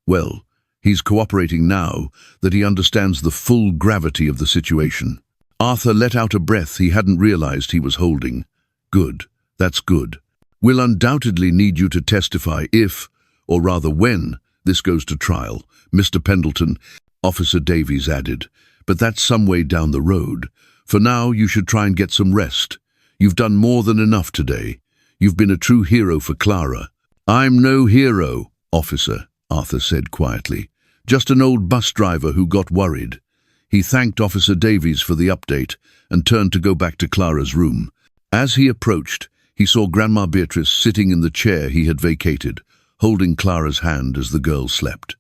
well, he's cooperating now that he understands the full gravity of the situation. Arthur let out a breath he hadn't realized he was holding. Good, that's good. We'll undoubtedly need you to testify if, or rather when, this goes to trial, Mr. Pendleton, Officer Davies added. But that's some way down the road. For now, you should try and get some rest. You've done more than enough today. You've been a true hero for Clara. I'm no hero, officer, Arthur said quietly. Just an old bus driver who got worried. He thanked Officer Davies for the update and turned to go back to Clara's room. As he approached, he saw Grandma Beatrice sitting in the chair he had vacated, holding Clara's hand as the girl slept.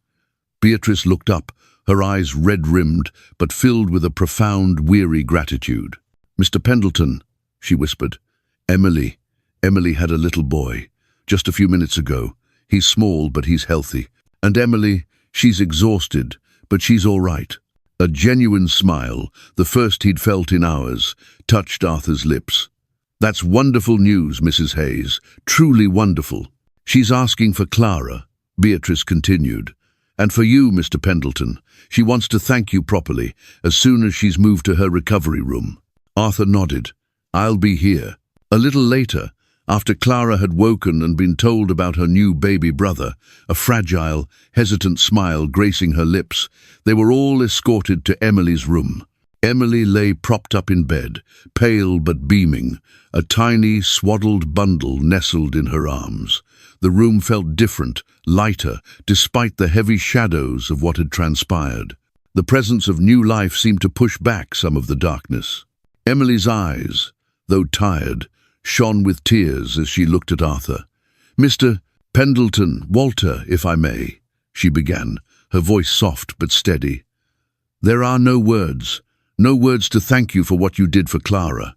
Beatrice looked up, her eyes red-rimmed, but filled with a profound, weary gratitude. Mr. Pendleton, she whispered. Emily had a little boy, just a few minutes ago. He's small, but he's healthy. And Emily, she's exhausted, but she's all right. A genuine smile, the first he'd felt in hours, touched Arthur's lips. That's wonderful news, Mrs. Hayes, truly wonderful. She's asking for Clara, Beatrice continued. And for you, Mr. Pendleton, she wants to thank you properly as soon as she's moved to her recovery room. Arthur nodded. I'll be here. A little later, after Clara had woken and been told about her new baby brother, a fragile, hesitant smile gracing her lips, they were all escorted to Emily's room. Emily lay propped up in bed, pale but beaming, a tiny, swaddled bundle nestled in her arms. The room felt different, lighter, despite the heavy shadows of what had transpired. The presence of new life seemed to push back some of the darkness. Emily's eyes, though tired, shone with tears as she looked at Arthur. Mr. Pendleton, Walter, if I may, she began, her voice soft but steady. There are no words to thank you for what you did for Clara.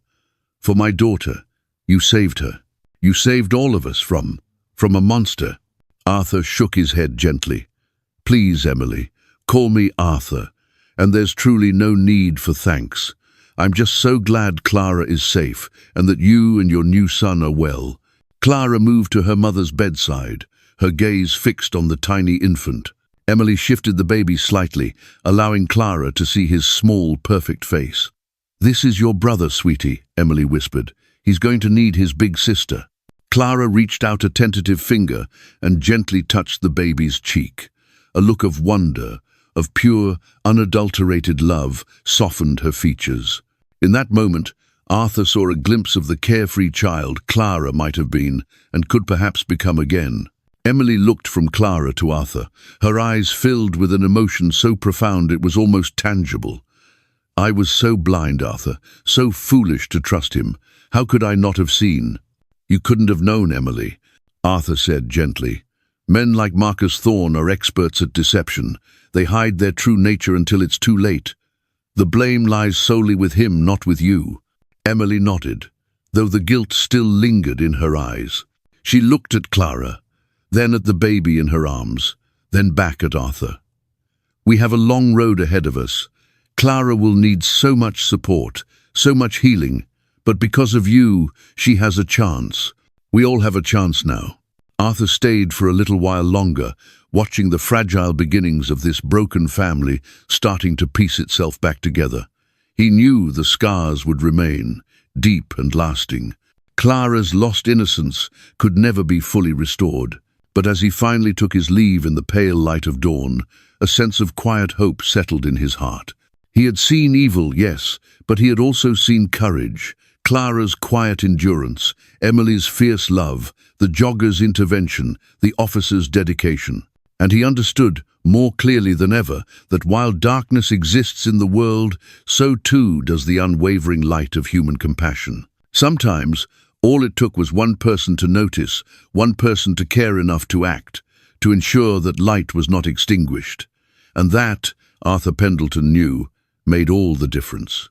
For my daughter, you saved her. You saved all of us from a monster. Arthur shook his head gently. Please, Emily, call me Arthur, and there's truly no need for thanks. I'm just so glad Clara is safe and that you and your new son are well. Clara moved to her mother's bedside, her gaze fixed on the tiny infant. Emily shifted the baby slightly, allowing Clara to see his small, perfect face. "This is your brother, sweetie," Emily whispered. "He's going to need his big sister." Clara reached out a tentative finger and gently touched the baby's cheek. A look of wonder, of pure, unadulterated love, softened her features. In that moment, Arthur saw a glimpse of the carefree child Clara might have been and could perhaps become again. Emily looked from Clara to Arthur, her eyes filled with an emotion so profound it was almost tangible. "I was so blind, Arthur, so foolish to trust him. How could I not have seen?" "You couldn't have known, Emily," Arthur said gently. "Men like Marcus Thorne are experts at deception. They hide their true nature until it's too late. The blame lies solely with him, not with you." Emily nodded, though the guilt still lingered in her eyes. She looked at Clara, then at the baby in her arms, then back at Arthur. "We have a long road ahead of us. Clara will need so much support, so much healing, but because of you, she has a chance. We all have a chance now." Arthur stayed for a little while longer, watching the fragile beginnings of this broken family starting to piece itself back together. He knew the scars would remain, deep and lasting. Clara's lost innocence could never be fully restored. But as he finally took his leave in the pale light of dawn, a sense of quiet hope settled in his heart. He had seen evil, yes, but he had also seen courage, Clara's quiet endurance, Emily's fierce love, the jogger's intervention, the officer's dedication. And he understood, more clearly than ever, that while darkness exists in the world, so too does the unwavering light of human compassion. Sometimes, all it took was one person to notice, one person to care enough to act, to ensure that light was not extinguished. And that, Arthur Pendleton knew, made all the difference.